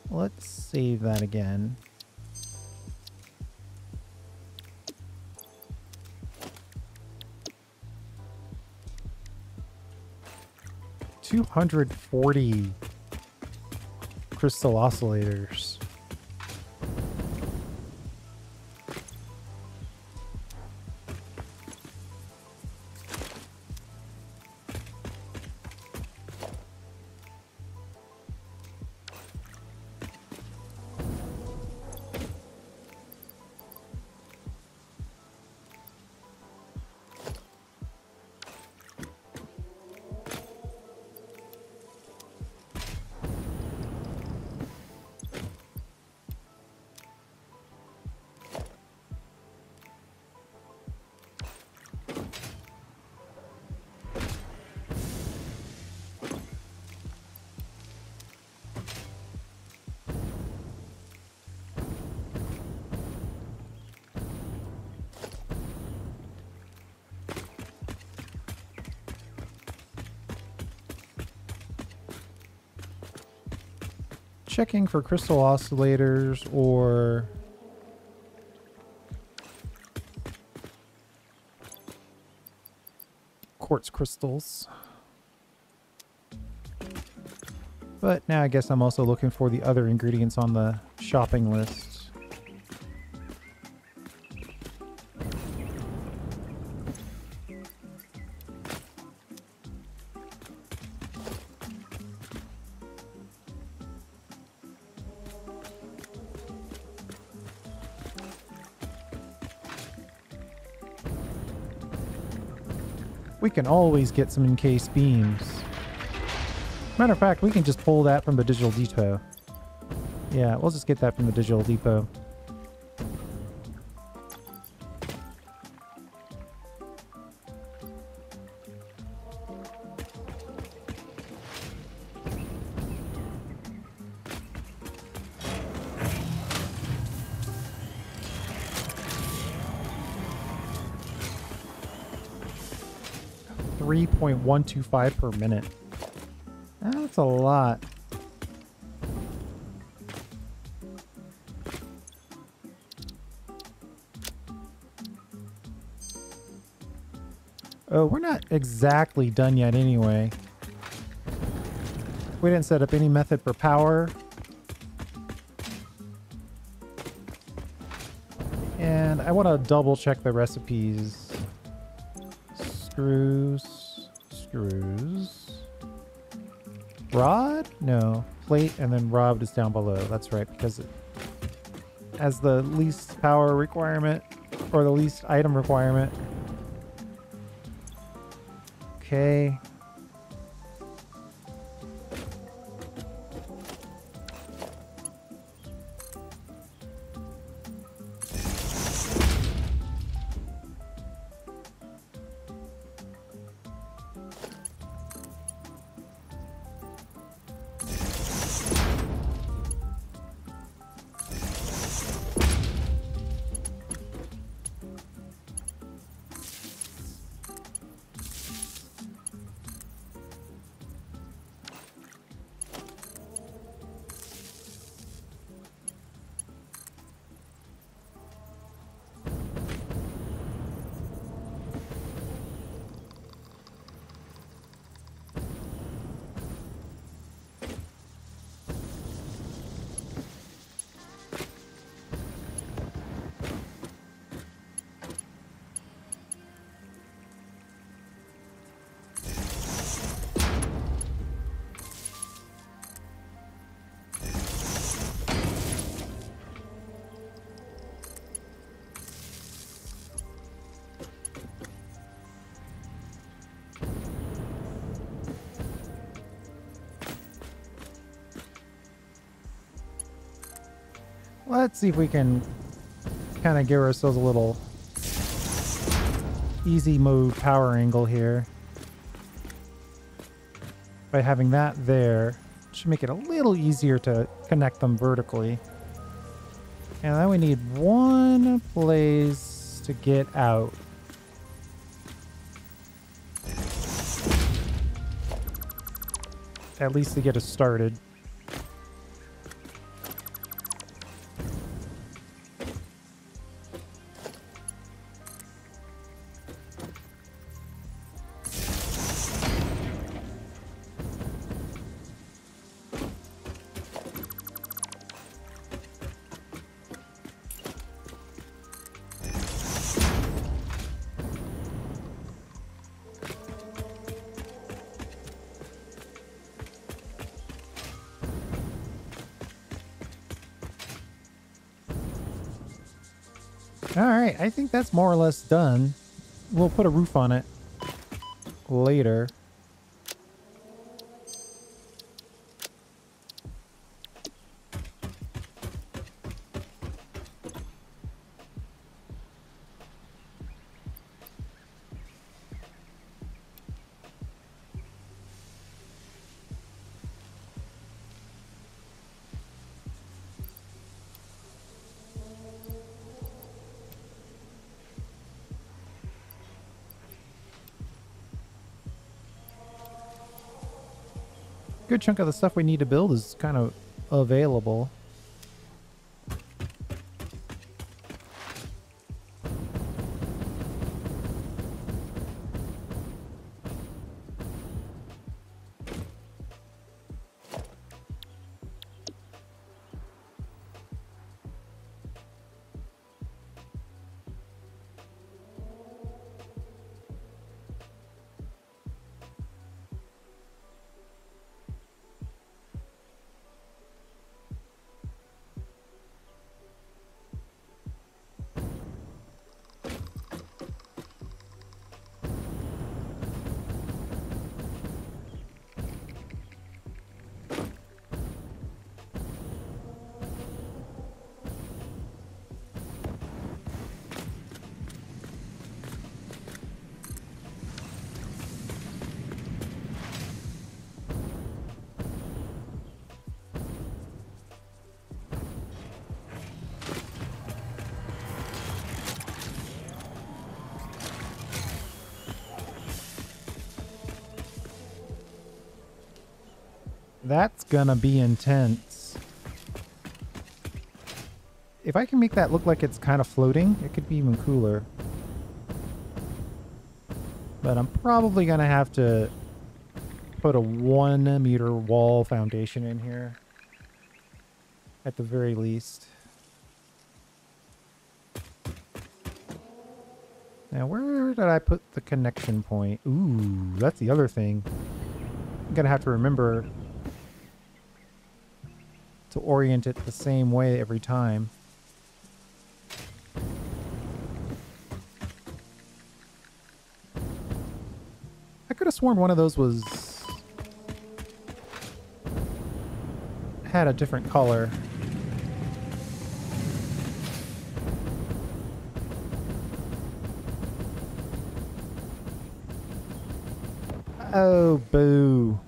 Let's save that again. 240 crystal oscillators. Checking for crystal oscillators or quartz crystals. But now I guess I'm also looking for the other ingredients on the shopping list. We can always get some encased beams. Matter of fact, we can just pull that from the digital depot. Yeah, we'll just get that from the digital depot. .125 per minute. That's a lot. Oh, we're not exactly done yet anyway. We didn't set up any method for power. And I want to double check the recipes. Screws. Rod? No. Plate and then rod is down below. That's right, because it has the least power requirement or the least item requirement. Okay. Let's see if we can kind of give ourselves a little easy mode power angle here. By having that there, should make it a little easier to connect them vertically. And then we need one place to get out. At least to get us started. All right, I think that's more or less done. We'll put a roof on it later. Good chunk of the stuff we need to build is kind of available. That's gonna be intense. If I can make that look like it's kind of floating, it could be even cooler. But I'm probably gonna have to put a 1 meter wall foundation in here. At the very least. Now, where did I put the connection point? Ooh, that's the other thing. I'm gonna have to remember to orient it the same way every time. I could have sworn one of those had a different color. Oh, boo.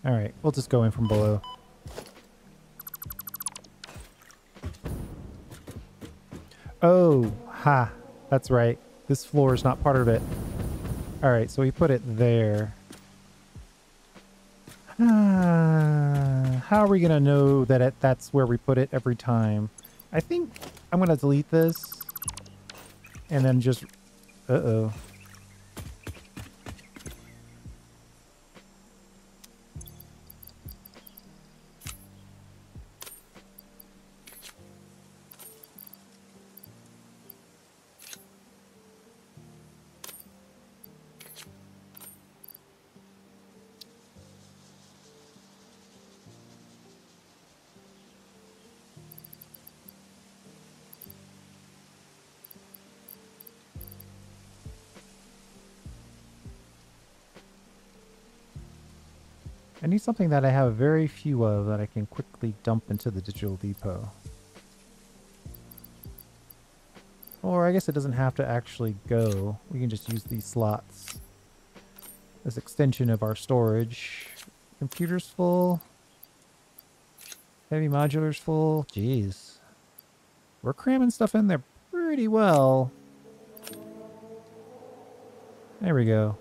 All right, we'll just go in from below. Oh, ha. That's right. This floor is not part of it. All right, so we put it there. How are we going to know that that's where we put it every time? I think I'm going to delete this and then just... Uh-oh. I need something that I have very few of that I can quickly dump into the digital depot. Or I guess it doesn't have to actually go. We can just use these slots as extension of our storage. Computer's full. Heavy modular's full. Jeez. We're cramming stuff in there pretty well. There we go.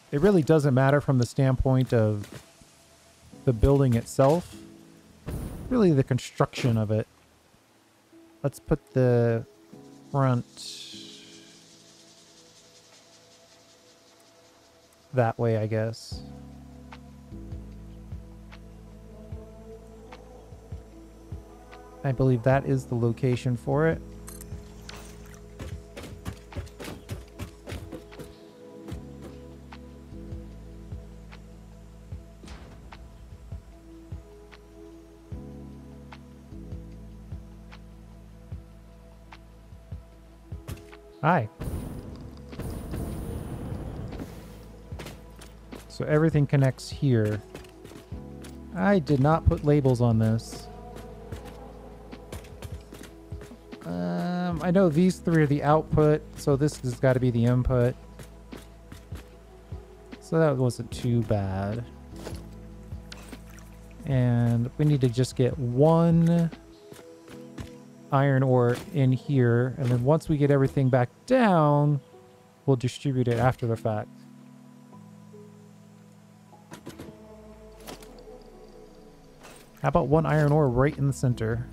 It really doesn't matter from the standpoint of the building itself. Really the construction of it. Let's put the front that way, I guess. I believe that is the location for it. Hi. So everything connects here. I did not put labels on this. I know these three are the output, so this has got to be the input. So that wasn't too bad. And we need to just get one iron ore in here, and then once we get everything back down, we'll distribute it after the fact. How about one iron ore right in the center?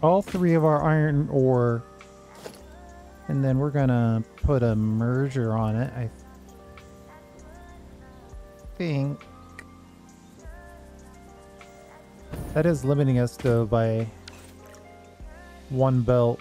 All three of our iron ore, and then we're gonna put a merger on it, I think. That is limiting us though by one belt.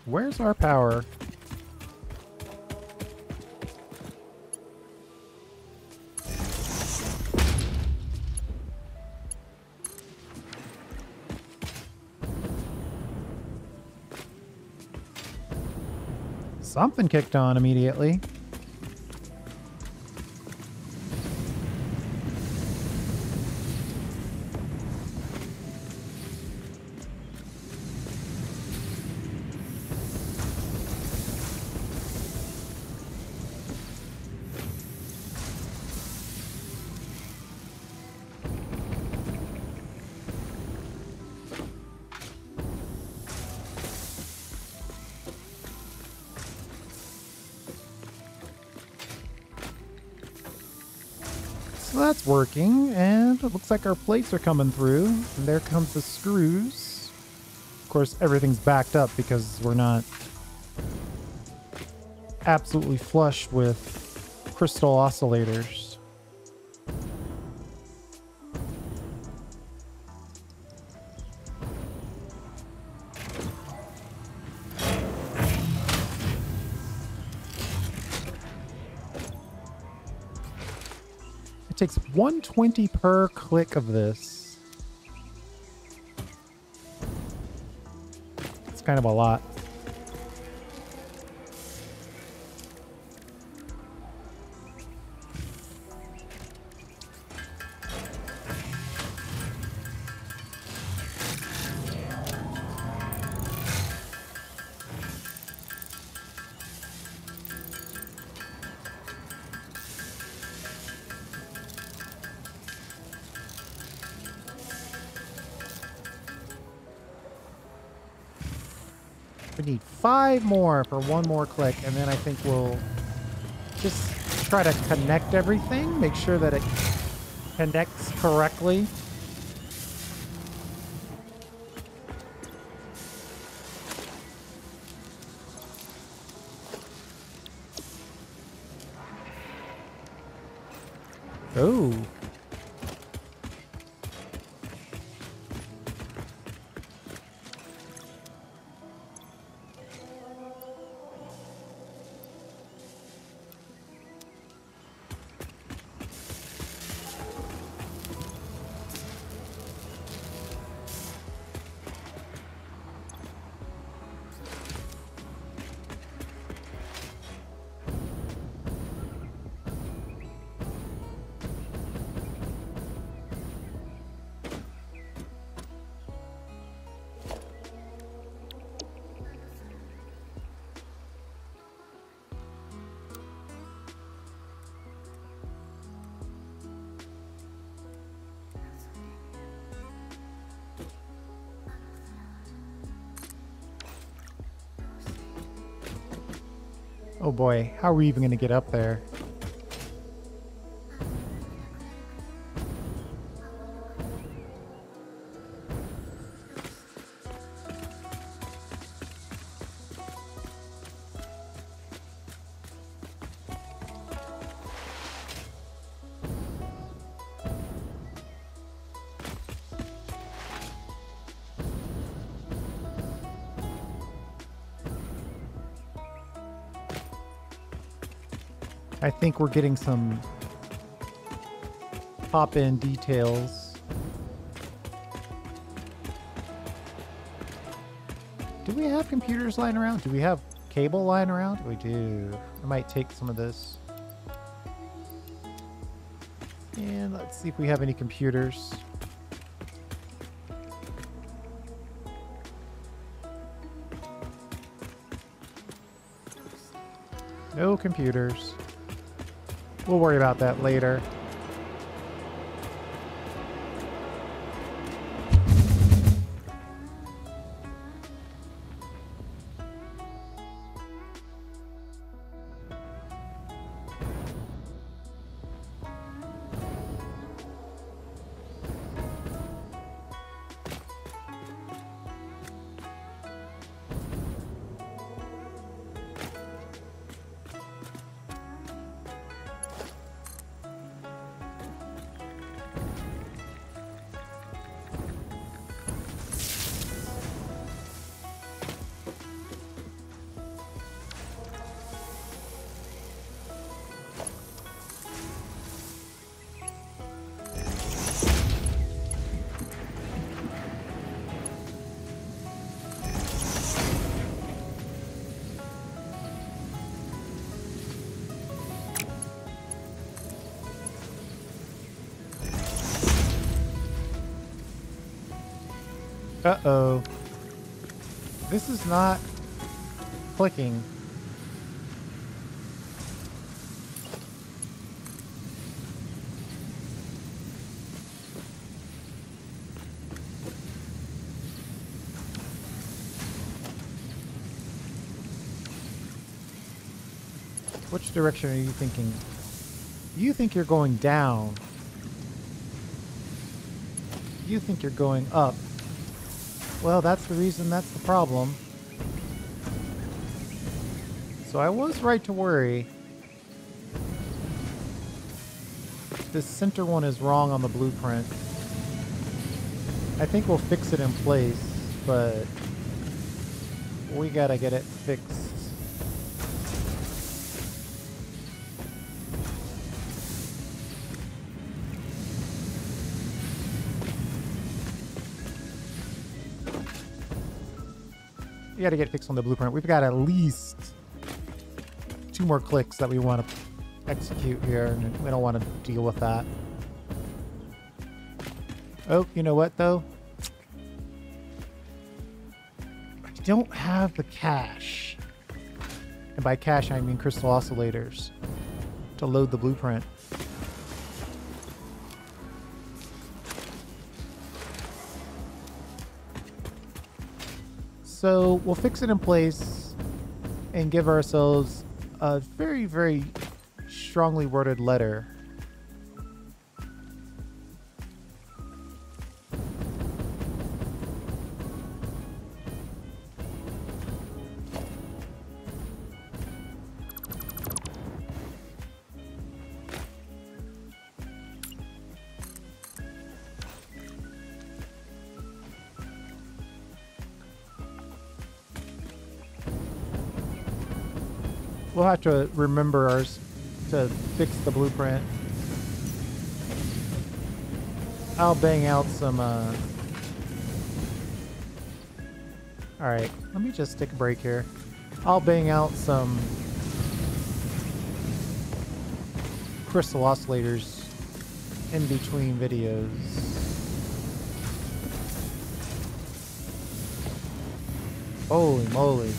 Where's our power? Something kicked on immediately. So that's working, and it looks like our plates are coming through. And there comes the screws. Of course, everything's backed up because we're not absolutely flush with crystal oscillators. It takes 120 per click of this. It's kind of a lot. We need 5 more for 1 more click, and then I think we'll just try to connect everything, make sure that it connects correctly. Oh. Oh boy, how are we even going to get up there? I think we're getting some pop-in details. Do we have computers lying around? Do we have cable lying around? We do. I might take some of this. And let's see if we have any computers. No computers. We'll worry about that later. Uh-oh. This is not clicking. Which direction are you thinking? You think you're going down. You think you're going up. Well, that's the reason that's the problem. So I was right to worry. This center one is wrong on the blueprint. I think we'll fix it in place, but we gotta get it fixed. We gotta get fixed on the blueprint. We've got at least 2 more clicks that we want to execute here, and we don't want to deal with that. Oh, you know what though? I don't have the cache. And by cache I mean crystal oscillators to load the blueprint. So we'll fix it in place and give ourselves a very, very strongly worded letter. We'll have to remember ours to fix the blueprint. I'll bang out some, Alright, let me just take a break here. I'll bang out some crystal oscillators in between videos. Holy moly.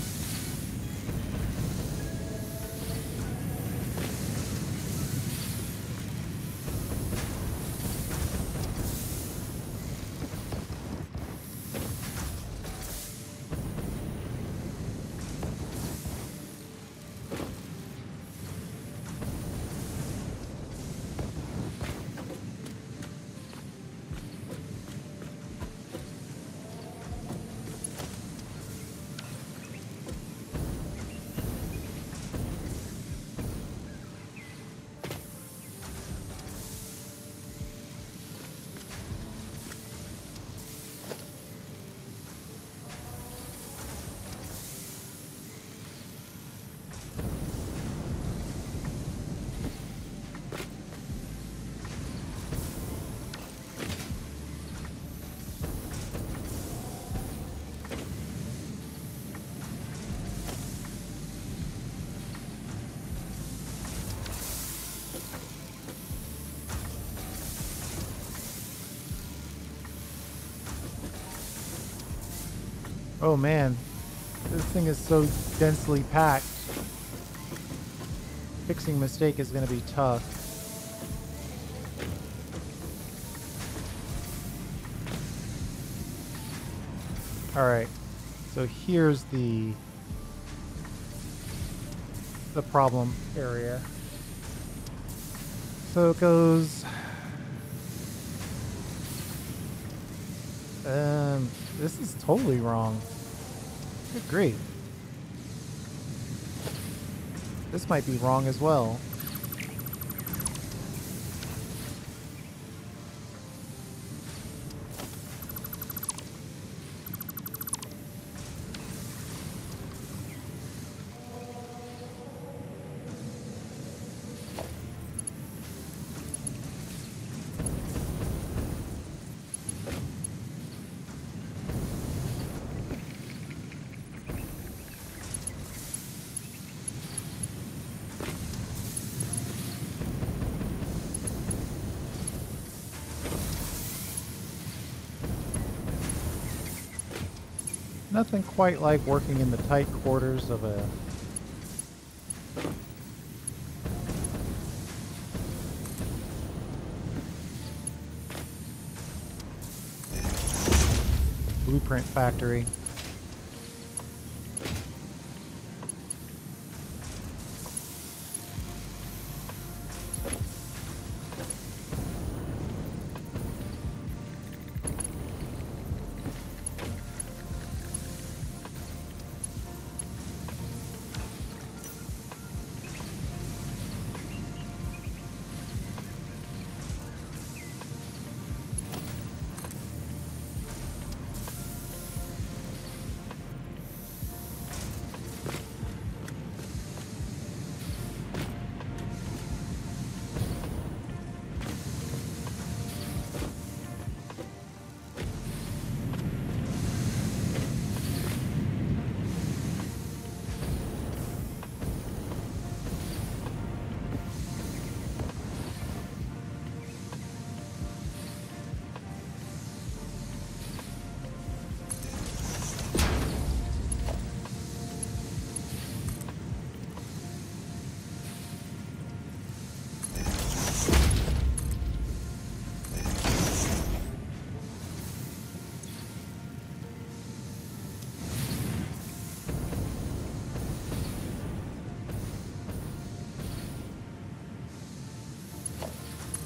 Oh man, this thing is so densely packed. Fixing mistake is going to be tough. Alright, so here's the problem area. So it goes... this is totally wrong. Good grief. This might be wrong as well. Nothing quite like working in the tight quarters of a blueprint factory.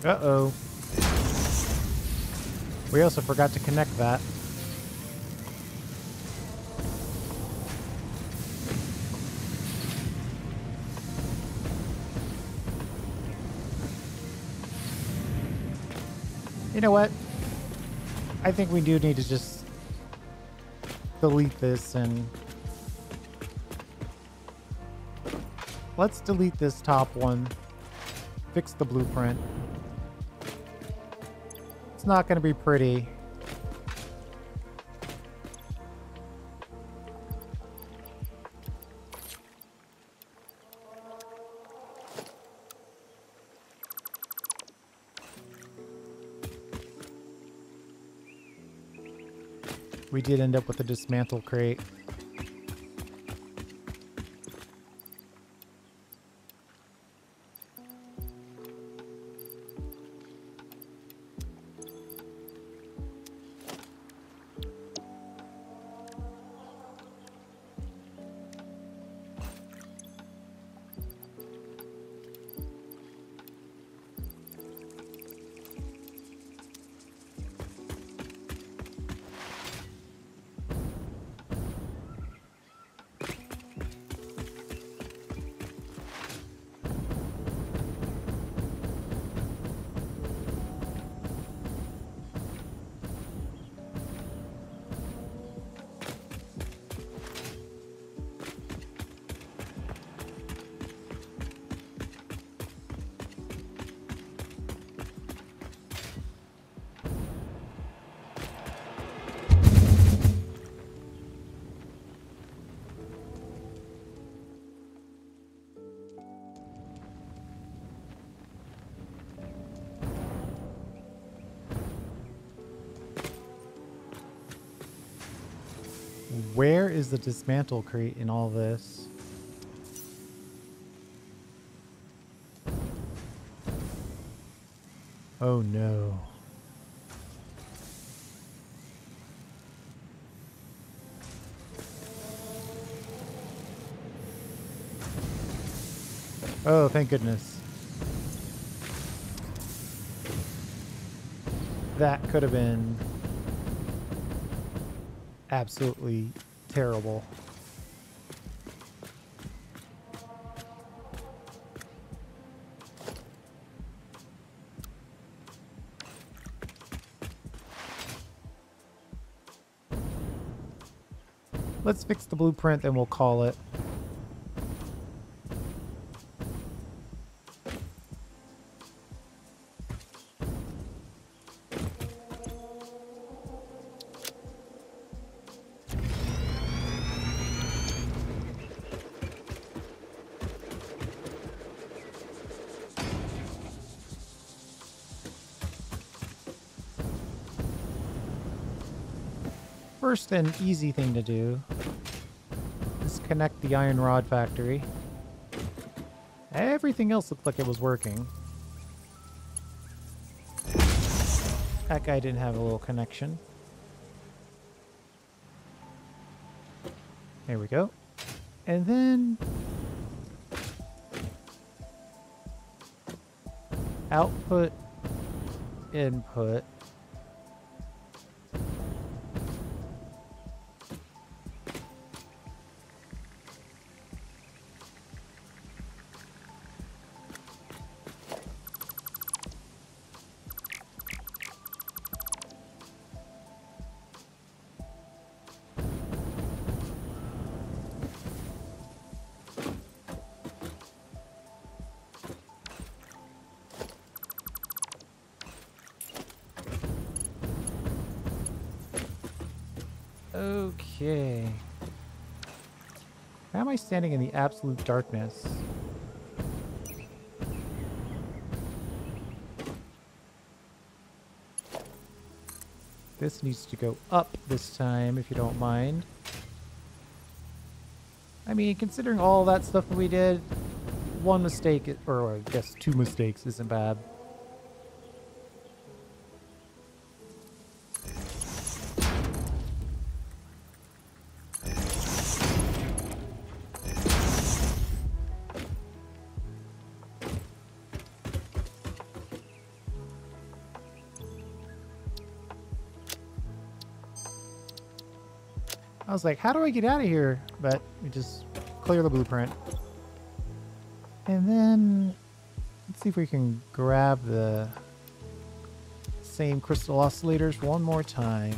Uh-oh. We also forgot to connect that. You know what? I think we do need to just delete this and... Let's delete this top one. Fix the blueprint. It's not going to be pretty. We did end up with a dismantle crate. Where is the dismantle crate in all this? Oh no. Oh, thank goodness. That could have been absolutely terrible. Let's fix the blueprint, then we'll call it. First and easy thing to do is connect the iron rod factory. Everything else looked like it was working. That guy didn't have a little connection. There we go. And then output, input. Okay. Why am I standing in the absolute darkness? This needs to go up this time, if you don't mind. I mean, considering all that stuff that we did, one mistake, or I guess 2 mistakes isn't bad. was like, how do I get out of here? But we just clear the blueprint. And then let's see if we can grab the same crystal oscillators one more time.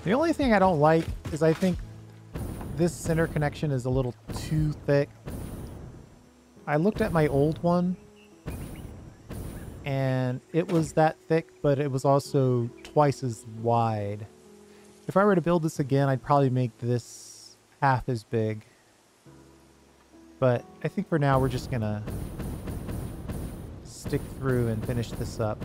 The only thing I don't like is I think this center connection is a little too thick. I looked at my old one and it was that thick, but it was also twice as wide. If I were to build this again, I'd probably make this half as big. But I think for now we're just gonna stick through and finish this up.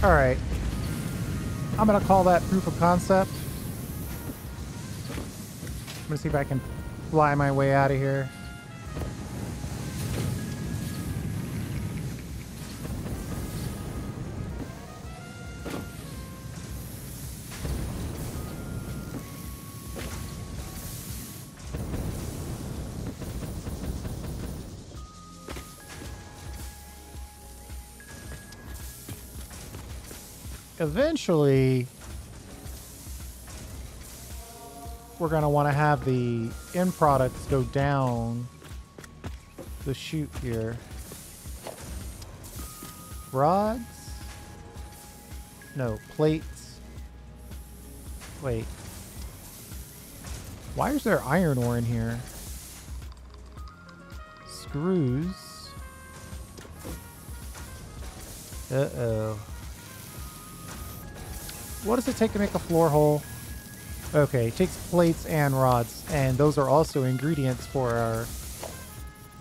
All right, I'm gonna call that proof of concept. I'm gonna see if I can fly my way out of here. Eventually, we're going to want to have the end products go down the chute here. Rods? No, plates. Wait. Why is there iron ore in here? Screws. Uh-oh. What does it take to make a floor hole? Okay, it takes plates and rods, and those are also ingredients for our...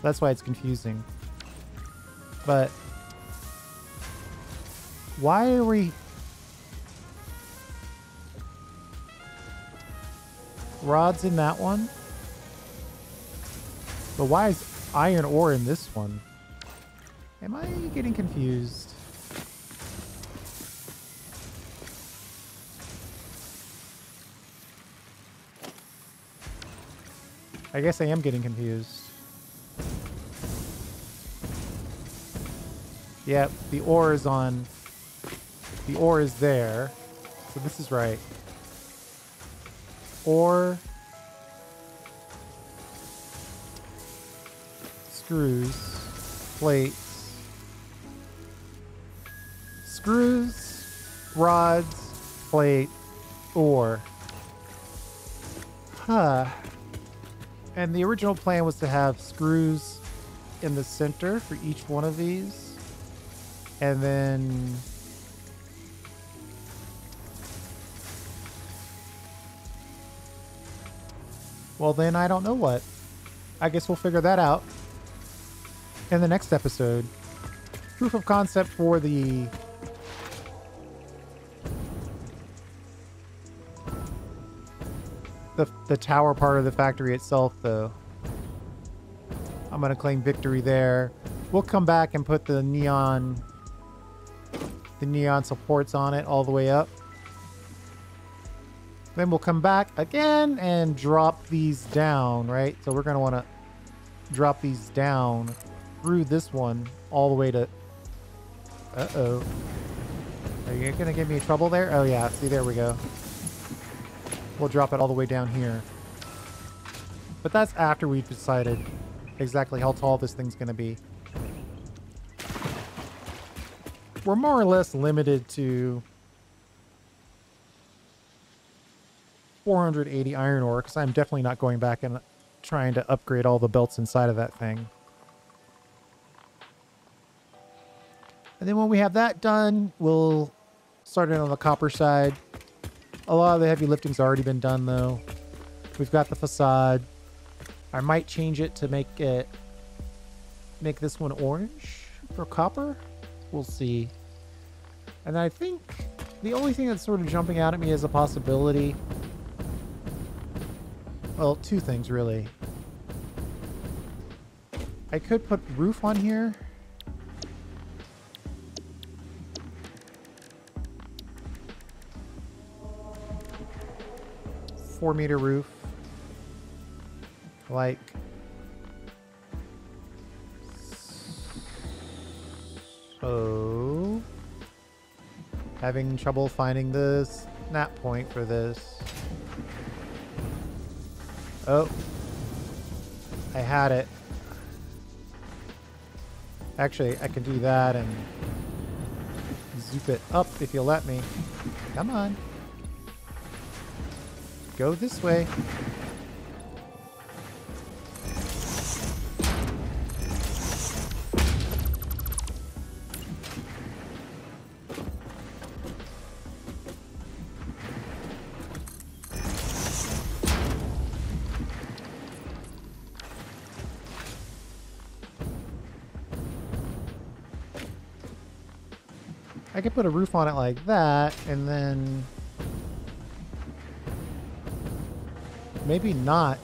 That's why it's confusing. But... why are we... rods in that one? But why is iron ore in this one? Am I getting confused? I guess I am getting confused. Yep, the ore is on... the ore is there. So this is right. Ore... screws... plates... screws... rods... plate... ore. Huh. And the original plan was to have screws in the center for each one of these. And then... well, then I don't know what. I guess we'll figure that out in the next episode. Proof of concept for the tower part of the factory itself, though. I'm gonna claim victory there. We'll come back and put the neon supports on it all the way up. Then we'll come back again and drop these down, right? So we're gonna want to drop these down through this one all the way to... Uh-oh. Are you gonna give me trouble there? Oh yeah, see, there we go. We'll drop it all the way down here. But that's after we've decided exactly how tall this thing's gonna be. We're more or less limited to 480 iron ore, because I'm definitely not going back and trying to upgrade all the belts inside of that thing. And then when we have that done, we'll start it on the copper side. A lot of the heavy lifting's already been done, though. We've got the facade. I might change it to make this one orange for copper. We'll see. And I think the only thing that's sort of jumping out at me as a possibility... Well, two things, really. I could put roof on here. Four-meter roof. Like... So... Having trouble finding the snap point for this. Oh. I had it. Actually, I can do that and zoop it up if you'll let me. Come on. Go this way. I could put a roof on it like that, and then maybe not.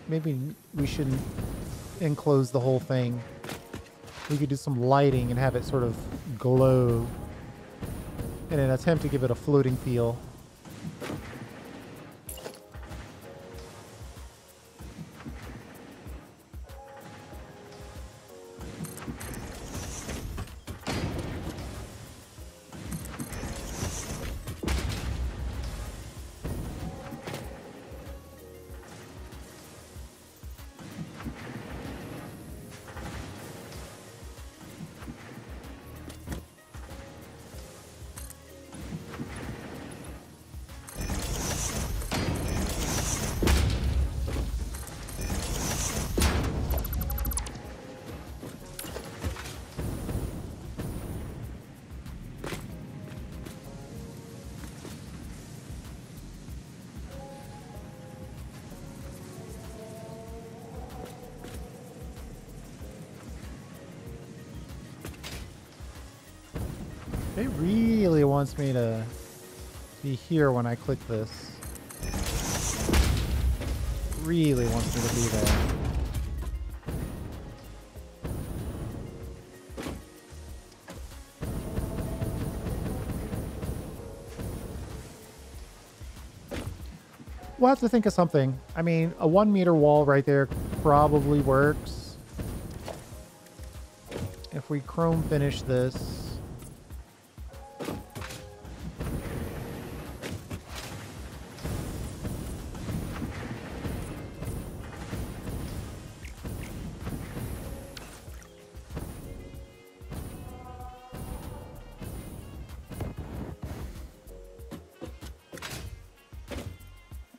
Maybe we shouldn't enclose the whole thing. We could do some lighting and have it sort of glow in an attempt to give it a floating feel. It really wants me to be here when I click this. Really wants me to be there. We'll have to think of something. I mean, a 1 meter wall right there probably works. If we chrome finish this.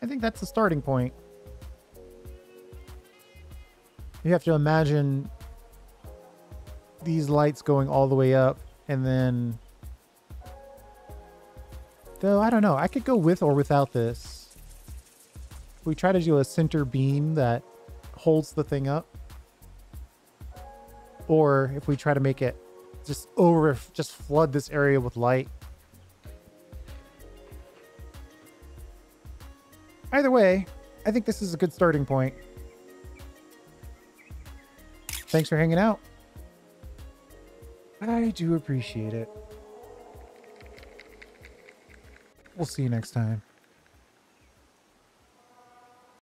I think that's the starting point. You have to imagine these lights going all the way up and then Though, I don't know. I could go with or without this. If we try to do a center beam that holds the thing up. Or if we try to make it just flood this area with light. Either way, I think this is a good starting point. Thanks for hanging out. I do appreciate it. We'll see you next time.